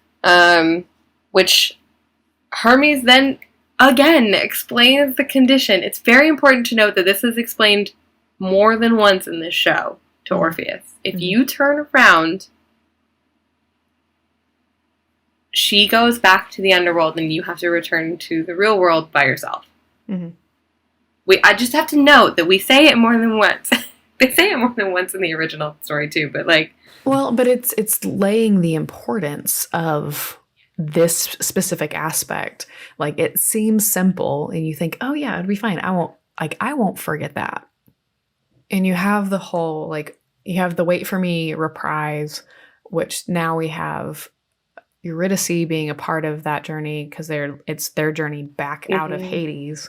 Which Hermes then, again, explains the condition. It's very important to note that this is explained more than once in this show to Orpheus. If you turn around, she goes back to the underworld and you have to return to the real world by yourself. Mm-hmm. I just have to note that we say it more than once. They say it more than once in the original story too, but like... Well, but it's laying the importance of this specific aspect. Like, it seems simple and you think, oh yeah, it'd be fine. I won't forget that. And you have the whole, like, you have the Wait for Me reprise, which now we have Eurydice being a part of that journey because it's their journey back out of Hades.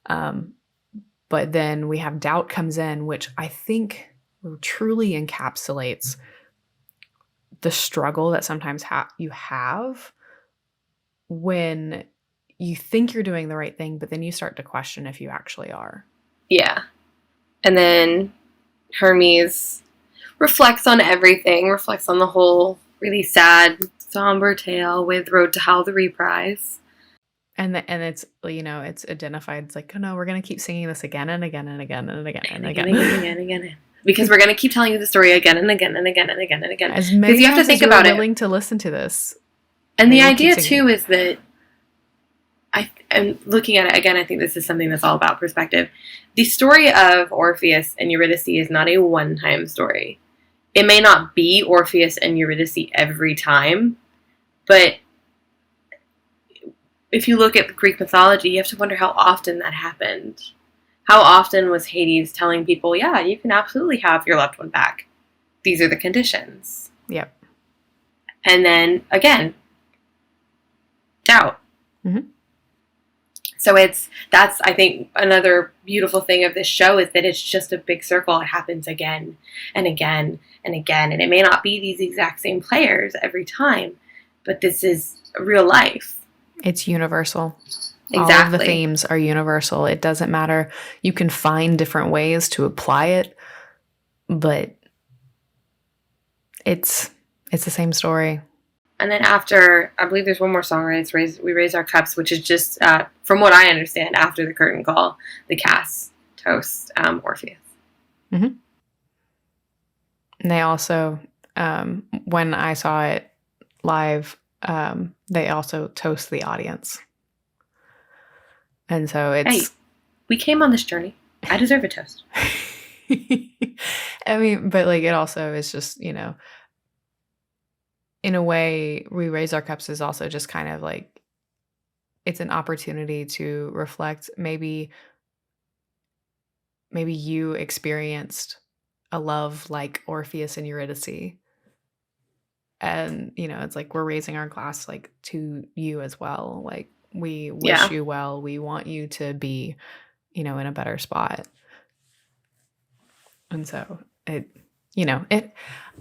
But then we have Doubt comes in, which I think truly encapsulates the struggle that sometimes you have when you think you're doing the right thing, but then you start to question if you actually are. Yeah. And then Hermes reflects on everything, reflects on the whole really sad, somber tale with Road to Hell, the reprise. And it's, it's identified. It's like, oh no, we're going to keep singing this again and again and again and again and again. And again. Because we're going to keep telling you the story again and again and again and again and again. As many times as you're willing to listen to this. And the idea too is that I'm looking at it again, I think this is something that's all about perspective. The story of Orpheus and Eurydice is not a one-time story. It may not be Orpheus and Eurydice every time, but if you look at Greek mythology, you have to wonder how often that happened. How often was Hades telling people, yeah, you can absolutely have your loved one back. These are the conditions. Yep. And then, again, doubt. Mm-hmm. So that's, I think, another beautiful thing of this show is that it's just a big circle. It happens again and again and again. And it may not be these exact same players every time, but this is real life. It's universal. Exactly. All of the themes are universal. It doesn't matter. You can find different ways to apply it, but It's the same story. And then after, I believe there's one more song, right? It's We Raise Our Cups, which is just, from what I understand, after the curtain call, the cast toasts Orpheus. Mm-hmm. And they also, when I saw it live, they also toast the audience. And so it's... Hey, we came on this journey. I deserve a toast. I mean, but like it also is just, you know, in a way, We Raise Our Cups is also just kind of like, it's an opportunity to reflect. Maybe you experienced a love like Orpheus and Eurydice. And, you know, it's like we're raising our glass like to you as well. Like we wish you well. We want you to be, you know, in a better spot. And so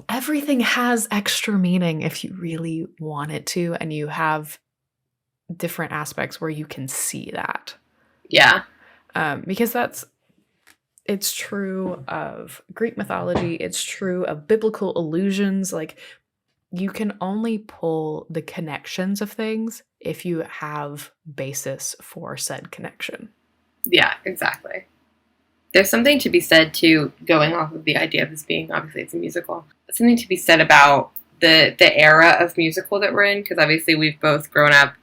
everything has extra meaning if you really want it to, and you have different aspects where you can see that. Yeah. Because it's true of Greek mythology. It's true of biblical allusions. Like, you can only pull the connections of things if you have basis for said connection. Yeah, exactly. There's something to be said, too, going off of the idea of this being, obviously, it's a musical. Something to be said about the era of musical that we're in, because obviously we've both grown up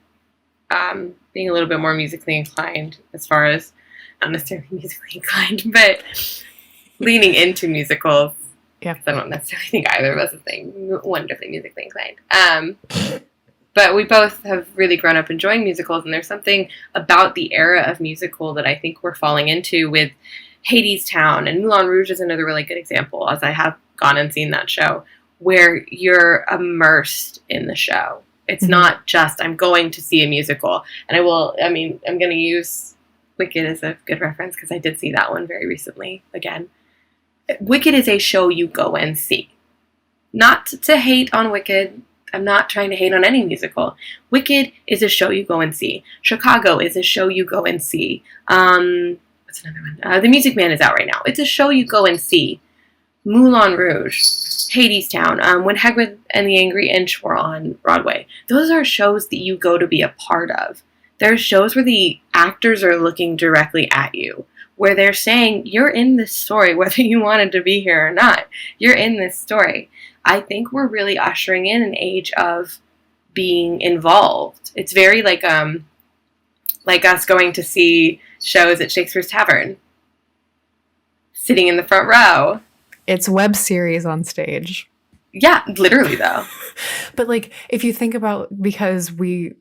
being a little bit more musically inclined, as far as, not necessarily musically inclined, but leaning into musicals. Yeah, I don't necessarily think either of us is wonderfully musically inclined. But we both have really grown up enjoying musicals, and there's something about the era of musical that I think we're falling into with Hadestown, and Moulin Rouge is another really good example, as I have gone and seen that show, where you're immersed in the show. It's not just, I'm going to see a musical. And I'm going to use Wicked as a good reference, because I did see that one very recently again. Wicked is a show you go and see. Not to hate on Wicked. I'm not trying to hate on any musical. Wicked is a show you go and see. Chicago is a show you go and see. What's another one? The Music Man is out right now. It's a show you go and see. Moulin Rouge, Hadestown, When Hagrid and the Angry Inch were on Broadway. Those are shows that you go to be a part of. There are shows where the actors are looking directly at you, where they're saying, you're in this story, whether you wanted to be here or not. You're in this story. I think we're really ushering in an age of being involved. It's very like us going to see shows at Shakespeare's Tavern, sitting in the front row. It's web series on stage. Yeah, literally though. But like, if you think about, because we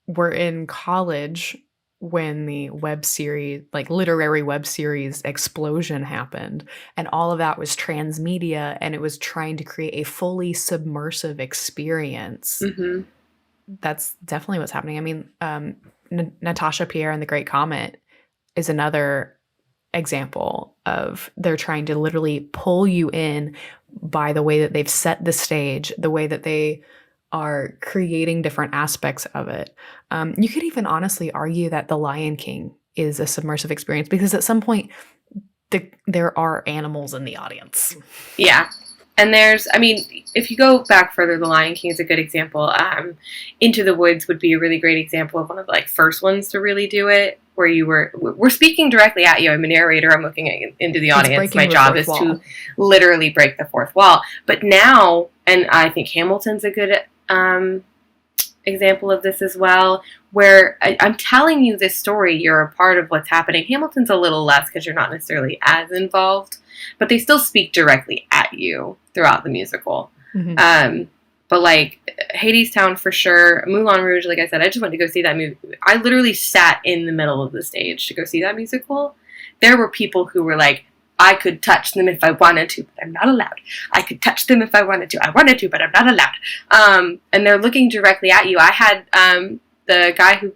were in college when the web series, like literary web series explosion happened, and all of that was transmedia, and it was trying to create a fully submersive experience. Mm-hmm. That's definitely what's happening. I mean, Natasha Pierre and the Great Comet is another example of, they're trying to literally pull you in by the way that they've set the stage, the way that they are creating different aspects of it. You could even honestly argue that The Lion King is a submersive experience, because at some point there are animals in the audience. Yeah. And if you go back further, The Lion King is a good example. Into the Woods would be a really great example of one of the first ones to really do it, where we're speaking directly at you. I'm a narrator. I'm looking into the audience. My job is to literally break the fourth wall. But now, and I think Hamilton's a good example of this as well, where I'm telling you this story. You're a part of what's happening. Hamilton's a little less, because you're not necessarily as involved, but they still speak directly at you throughout the musical. Mm-hmm. But Hadestown for sure. Moulin Rouge, like I said, I just went to go see that movie. I literally sat in the middle of the stage to go see that musical. There were people who were like, I could touch them if I wanted to, but I'm not allowed. I could touch them if I wanted to. I wanted to, but I'm not allowed. And they're looking directly at you. I had the guy who,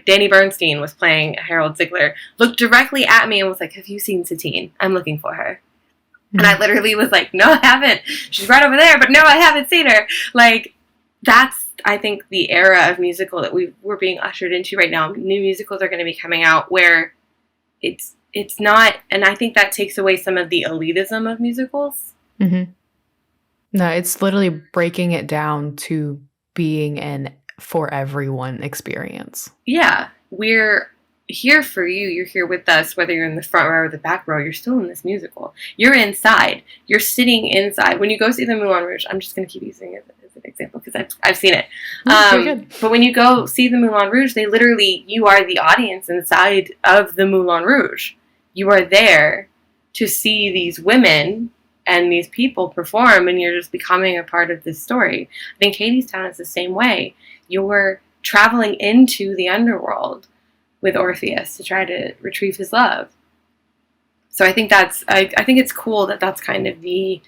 Danny Bernstein was playing Harold Ziegler, looked directly at me and was like, have you seen Satine? I'm looking for her. And I literally was like, no, I haven't. She's right over there, but no, I haven't seen her. That's, I think, the era of musical that we're being ushered into right now. New musicals are going to be coming out where it's not, and I think that takes away some of the elitism of musicals. Mm-hmm. No, it's literally breaking it down to being an for everyone experience. Yeah, we're here for you. You're here with us, whether you're in the front row or the back row. You're still in this musical. You're inside. You're sitting inside. When you go see the Moulin Rouge, I'm just going to keep using it as an example because I've seen it. But when you go see the Moulin Rouge, they literally, you are the audience inside of the Moulin Rouge. You are there to see these women and these people perform, and you're just becoming a part of this story. I think Hadestown is the same way. You're traveling into the underworld with Orpheus to try to retrieve his love. So I think I think it's cool that that's kind of the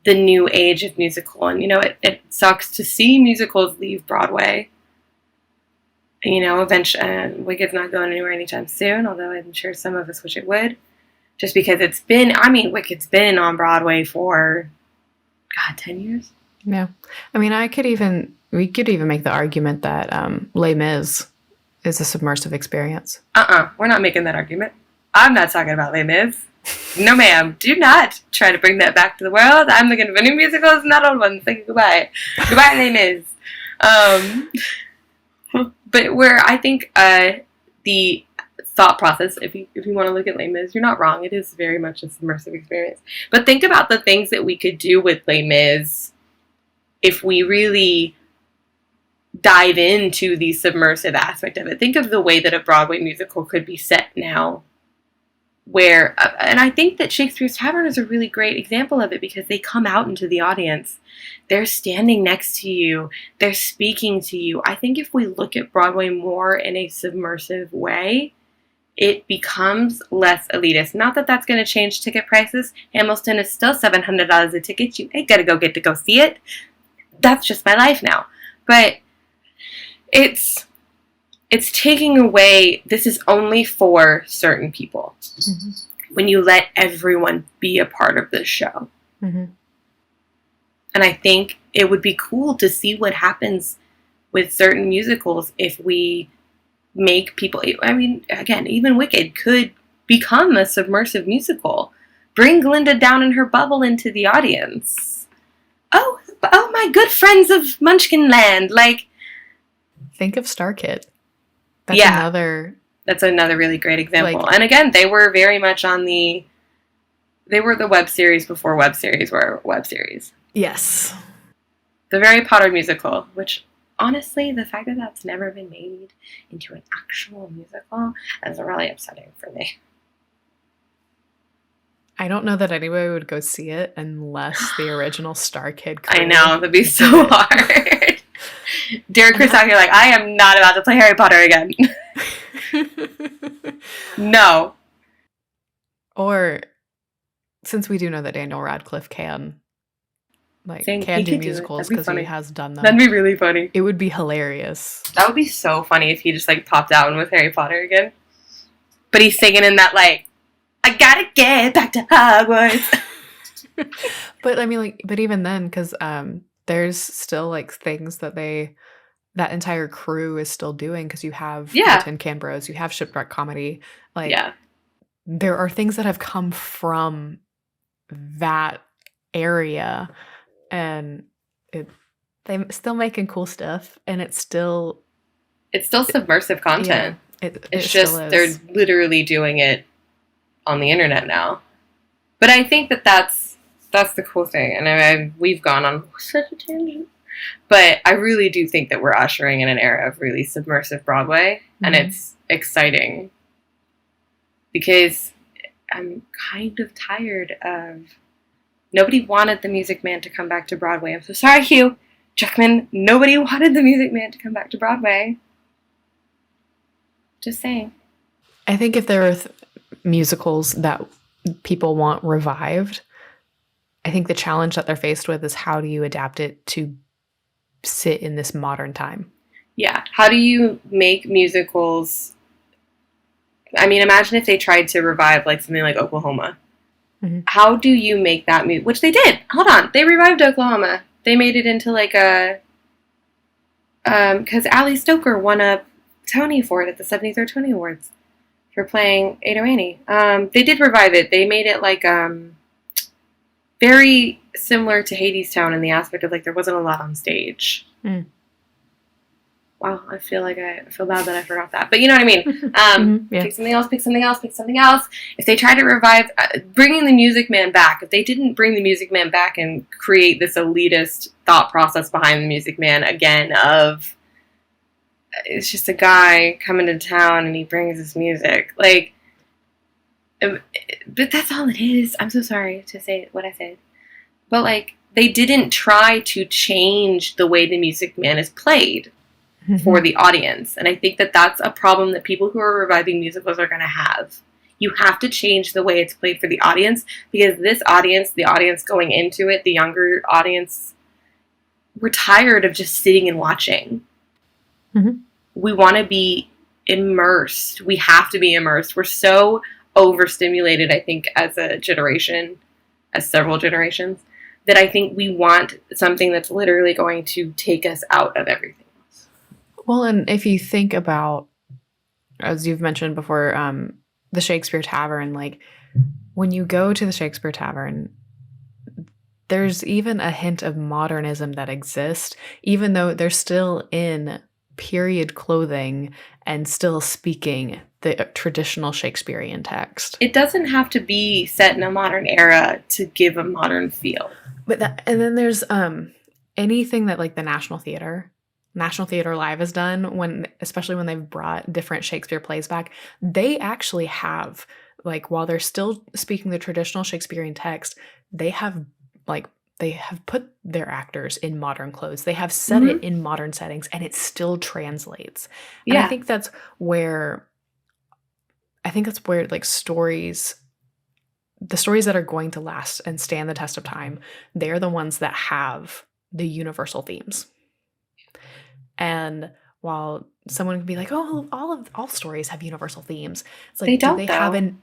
new age of musical. And, it sucks to see musicals leave Broadway. Eventually, Wicked's not going anywhere anytime soon, although I'm sure some of us wish it would. Just because Wicked's been on Broadway for, 10 years? Yeah. I mean, we could even make the argument that Les Mis is a submersive experience. We're not making that argument. I'm not talking about Les Mis. No, ma'am. Do not try to bring that back to the world. I'm looking for new musicals, not old ones. Thank you. Goodbye. Goodbye, Les Mis. But where I think the thought process, if you want to look at Les Mis, you're not wrong. It is very much a submersive experience. But think about the things that we could do with Les Mis if we really dive into the submersive aspect of it. Think of the way that a Broadway musical could be set now, where, and I think that Shakespeare's Tavern is a really great example of it because they come out into the audience. They're standing next to you. They're speaking to you. I think if we look at Broadway more in a submersive way, it becomes less elitist. Not that that's going to change ticket prices. Hamilton is still $700 a ticket. You ain't got to go see it. That's just my life now. But it's taking away, this is only for certain people. Mm-hmm. When you let everyone be a part of this show. Mm-hmm. And I think it would be cool to see what happens with certain musicals if we make people, again, even Wicked could become a submersive musical. Bring Glinda down in her bubble into the audience. Oh, my good friends of Munchkin Land. Think of Star Kid. That's another really great example. And again, they were very much they were the web series before web series were web series. Yes. The Harry Potter musical, which honestly, the fact that that's never been made into an actual musical is really upsetting for me. I don't know that anybody would go see it unless the original Star Kid crew. I know, that'd be so hard. Derek Chris out here I am not about to play Harry Potter again. No. Or, since we do know that Daniel Radcliffe can do musicals because he has done them. That'd be really funny. It would be hilarious. That would be so funny if he just popped out with Harry Potter again. But he's singing in that I gotta get back to Hogwarts. But even then, because there's still things that that entire crew is still doing, because you have the Tin Can Bros, you have Shipwreck Comedy. There are things that have come from that area, and they're still making cool stuff, and it's still submersive content. Yeah, it's just they're literally doing it on the internet now. But I think that's the cool thing, and we've gone on such a tangent. But I really do think that we're ushering in an era of really submersive Broadway, and it's exciting because I'm kind of tired of. Nobody wanted The Music Man to come back to Broadway. I'm so sorry, Hugh Jackman. Nobody wanted The Music Man to come back to Broadway. Just saying. I think if there are musicals that people want revived, I think the challenge that they're faced with is how do you adapt it to sit in this modern time? Yeah. How do you make musicals? Imagine if they tried to revive something like Oklahoma. Mm-hmm. How do you make that music? Which they did. Hold on. They revived Oklahoma. They made it into because Ali Stoker won a Tony for it at the 73rd Tony Awards for playing Ada Rainey. They did revive it. They made it very similar to Hadestown in the aspect of, like, there wasn't a lot on stage. Wow, I feel bad that I forgot that. But you know what I mean? Yeah. Pick something else, pick something else, pick something else. If they try to revive, bringing the Music Man back, if they didn't bring the Music Man back and create this elitist thought process behind the Music Man again of, it's just a guy coming to town and he brings his music. Like, but that's all it is. I'm so sorry to say what I said. But, like, they didn't try to change the way the Music Man is played for the audience. And I think that that's a problem that people who are reviving musicals are going to have. You have to change the way it's played for the audience, because this audience, the audience going into it, the younger audience, we're tired of just sitting and watching. We want to be immersed. We have to be immersed. We're so overstimulated, I think, as a generation, as several generations, that I think we want something that's literally going to take us out of everything. Well, and if you think about, as you've mentioned before, the Shakespeare Tavern, like, when you go to the Shakespeare Tavern, there's even a hint of modernism that exists, even though they're still in period clothing and still speaking the traditional Shakespearean text. It doesn't have to be set in a modern era to give a modern feel. And then there's anything that, like, the National Theater Live has done, especially when they've brought different Shakespeare plays back, they actually have, like, while they're still speaking the traditional Shakespearean text, they have put their actors in modern clothes. They have set it in modern settings, and it still translates. And I think that's where like the stories that are going to last and stand the test of time, they're the ones that have the universal themes. And while someone can be like, "Oh, all stories have universal themes," it's like,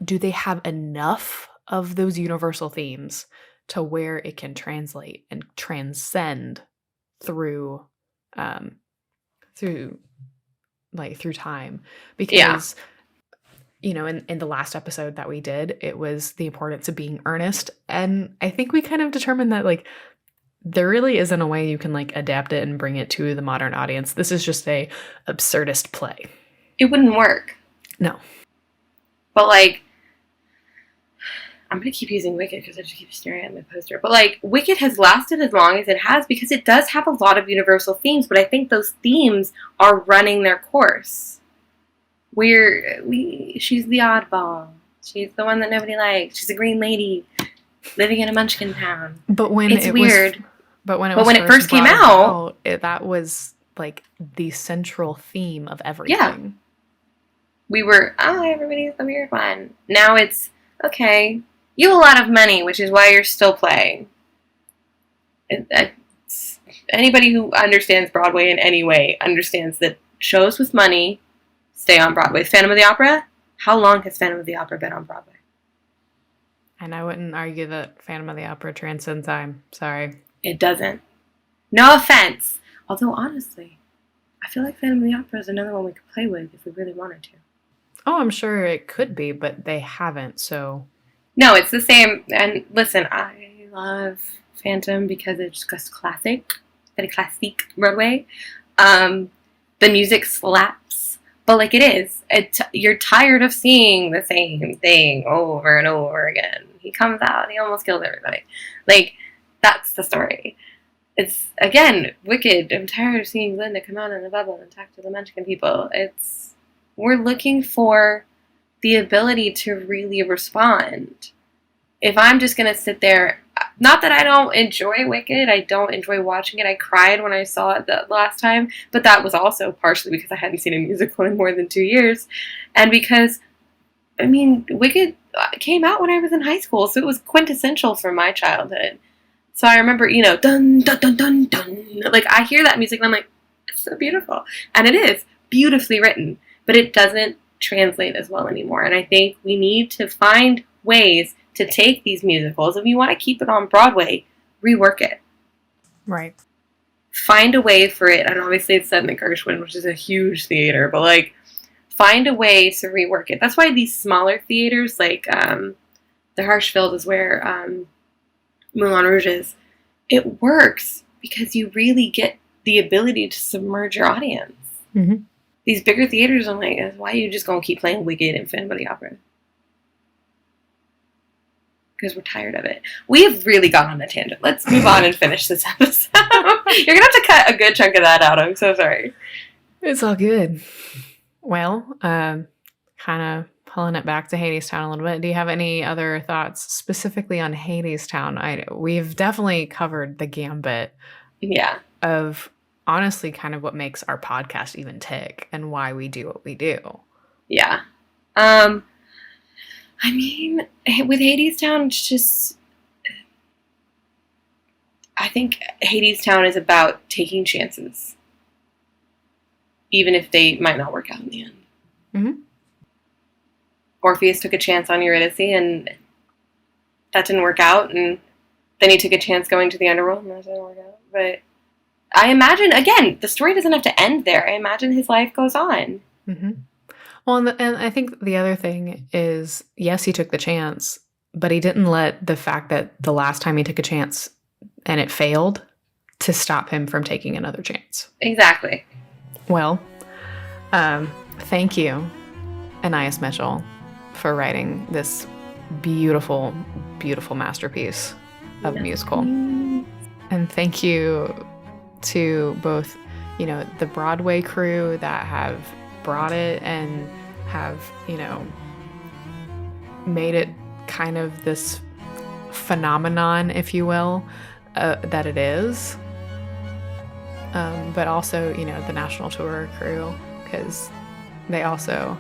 do they have enough of those universal themes to where it can translate and transcend through time? Because you know, in the last episode that we did, it was the importance of being earnest, and I think we kind of determined that, like, there really isn't a way you can, like, adapt it and bring it to the modern audience. This is just a absurdist play. It wouldn't work. No. But, like, I'm going to keep using Wicked because I just keep staring at my poster. But, like, Wicked has lasted as long as it has because it does have a lot of universal themes, but I think those themes are running their course. She's the oddball. She's the one that nobody likes. She's a green lady living in a munchkin town. But when it's weird. When it first came out, that was, like, the central theme of everything. Yeah. We were, everybody's the weird one. Now it's, okay, you have a lot of money, which is why you're still playing. Anybody who understands Broadway in any way understands that shows with money stay on Broadway. Phantom of the Opera? How long has Phantom of the Opera been on Broadway? And I wouldn't argue that Phantom of the Opera transcends time. Sorry. It doesn't. No offense. Although, honestly, I feel like Phantom of the Opera is another one we could play with if we really wanted to. Oh, I'm sure it could be, but they haven't, so... No, it's the same. And listen, I love Phantom because it's just classic. Very classic Broadway. The music slaps. But, like, it is. You're tired of seeing the same thing over and over again. He comes out and he almost kills everybody. Like, that's the story. It's, again, Wicked. I'm tired of seeing Glinda come out in a bubble and talk to the Munchkin people. We're looking for the ability to really respond. If I'm just going to sit there, not that I don't enjoy Wicked, I don't enjoy watching it. I cried when I saw it the last time, but that was also partially because I hadn't seen a musical in more than 2 years. And because, I mean, Wicked came out when I was in high school, so it was quintessential for my childhood. So I remember, dun, dun, dun, dun, dun. Like, I hear that music and I'm like, it's so beautiful. And it is beautifully written, but it doesn't translate as well anymore. And I think we need to find ways to take these musicals. If you want to keep it on Broadway, rework it. Right. Find a way for it. And obviously it's set in the Gershwin, which is a huge theater, but, like, find a way to rework it. That's why these smaller theaters, like the Harshfield is where Moulin Rouge is, it works because you really get the ability to submerge your audience. Mm-hmm. These bigger theaters, I'm like, why are you just going to keep playing Wicked and Phantom of the Opera? Because we're tired of it. We have really gone on a tangent. Let's move on and finish this episode. You're going to have to cut a good chunk of that out. I'm so sorry. It's all good. Well, kind of pulling it back to Hadestown a little bit. Do you have any other thoughts specifically on Hadestown? We've definitely covered the gambit of honestly kind of what makes our podcast even tick and why we do what we do. Yeah. I mean, with Hadestown, it's just... I think Hadestown is about taking chances. Even if they might not work out in the end. Mm-hmm. Orpheus took a chance on Eurydice, and that didn't work out. And then he took a chance going to the underworld, and that didn't work out. But I imagine, again, the story doesn't have to end there. I imagine his life goes on. Mm-hmm. Well, and I think the other thing is, yes, he took the chance, but he didn't let the fact that the last time he took a chance and it failed to stop him from taking another chance. Exactly. Well, thank you, Anais Mitchell, for writing this beautiful, beautiful masterpiece of musical. And thank you to both, the Broadway crew that have brought it and have, made it kind of this phenomenon, if you will, that it is. But also, the national tour crew, because they also,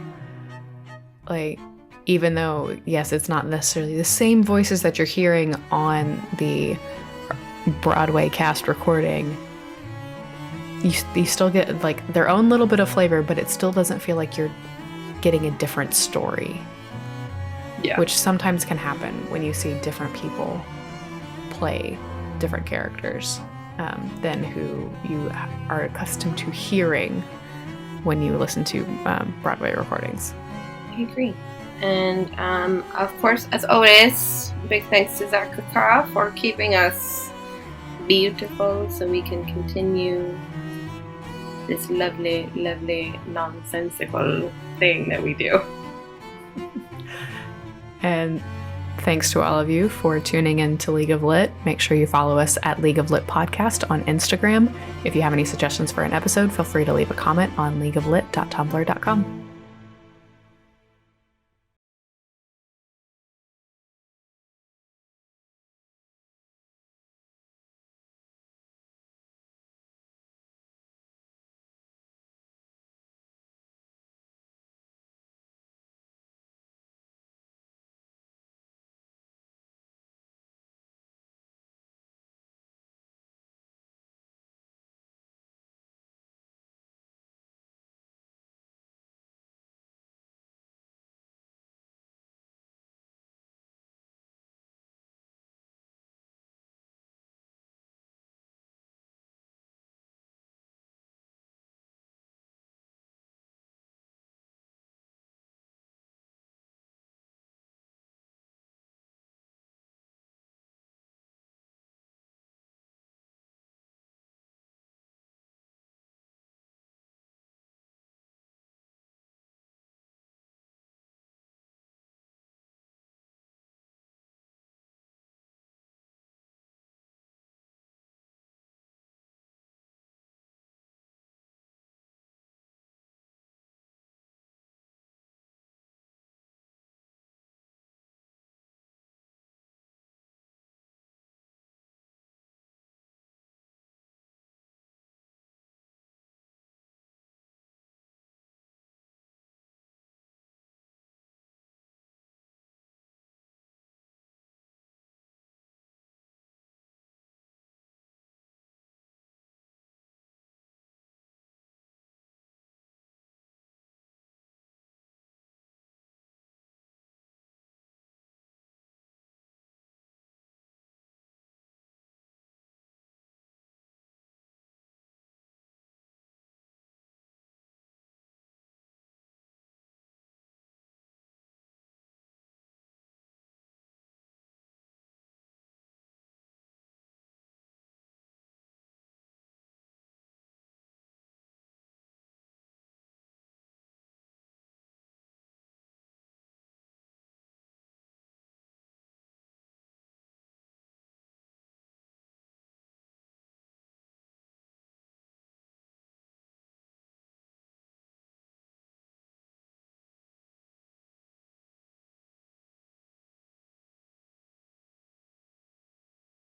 even though, yes, it's not necessarily the same voices that you're hearing on the Broadway cast recording, you still get their own little bit of flavor, but it still doesn't feel like you're getting a different story. Yeah. Which sometimes can happen when you see different people play different characters than who you are accustomed to hearing when you listen to Broadway recordings. I agree. And of course, as always, big thanks to Zach Kakara for keeping us beautiful so we can continue this lovely, lovely, nonsensical thing that we do. And thanks to all of you for tuning in to League of Lit. Make sure you follow us at League of Lit Podcast on Instagram. If you have any suggestions for an episode, feel free to leave a comment on leagueoflit.tumblr.com.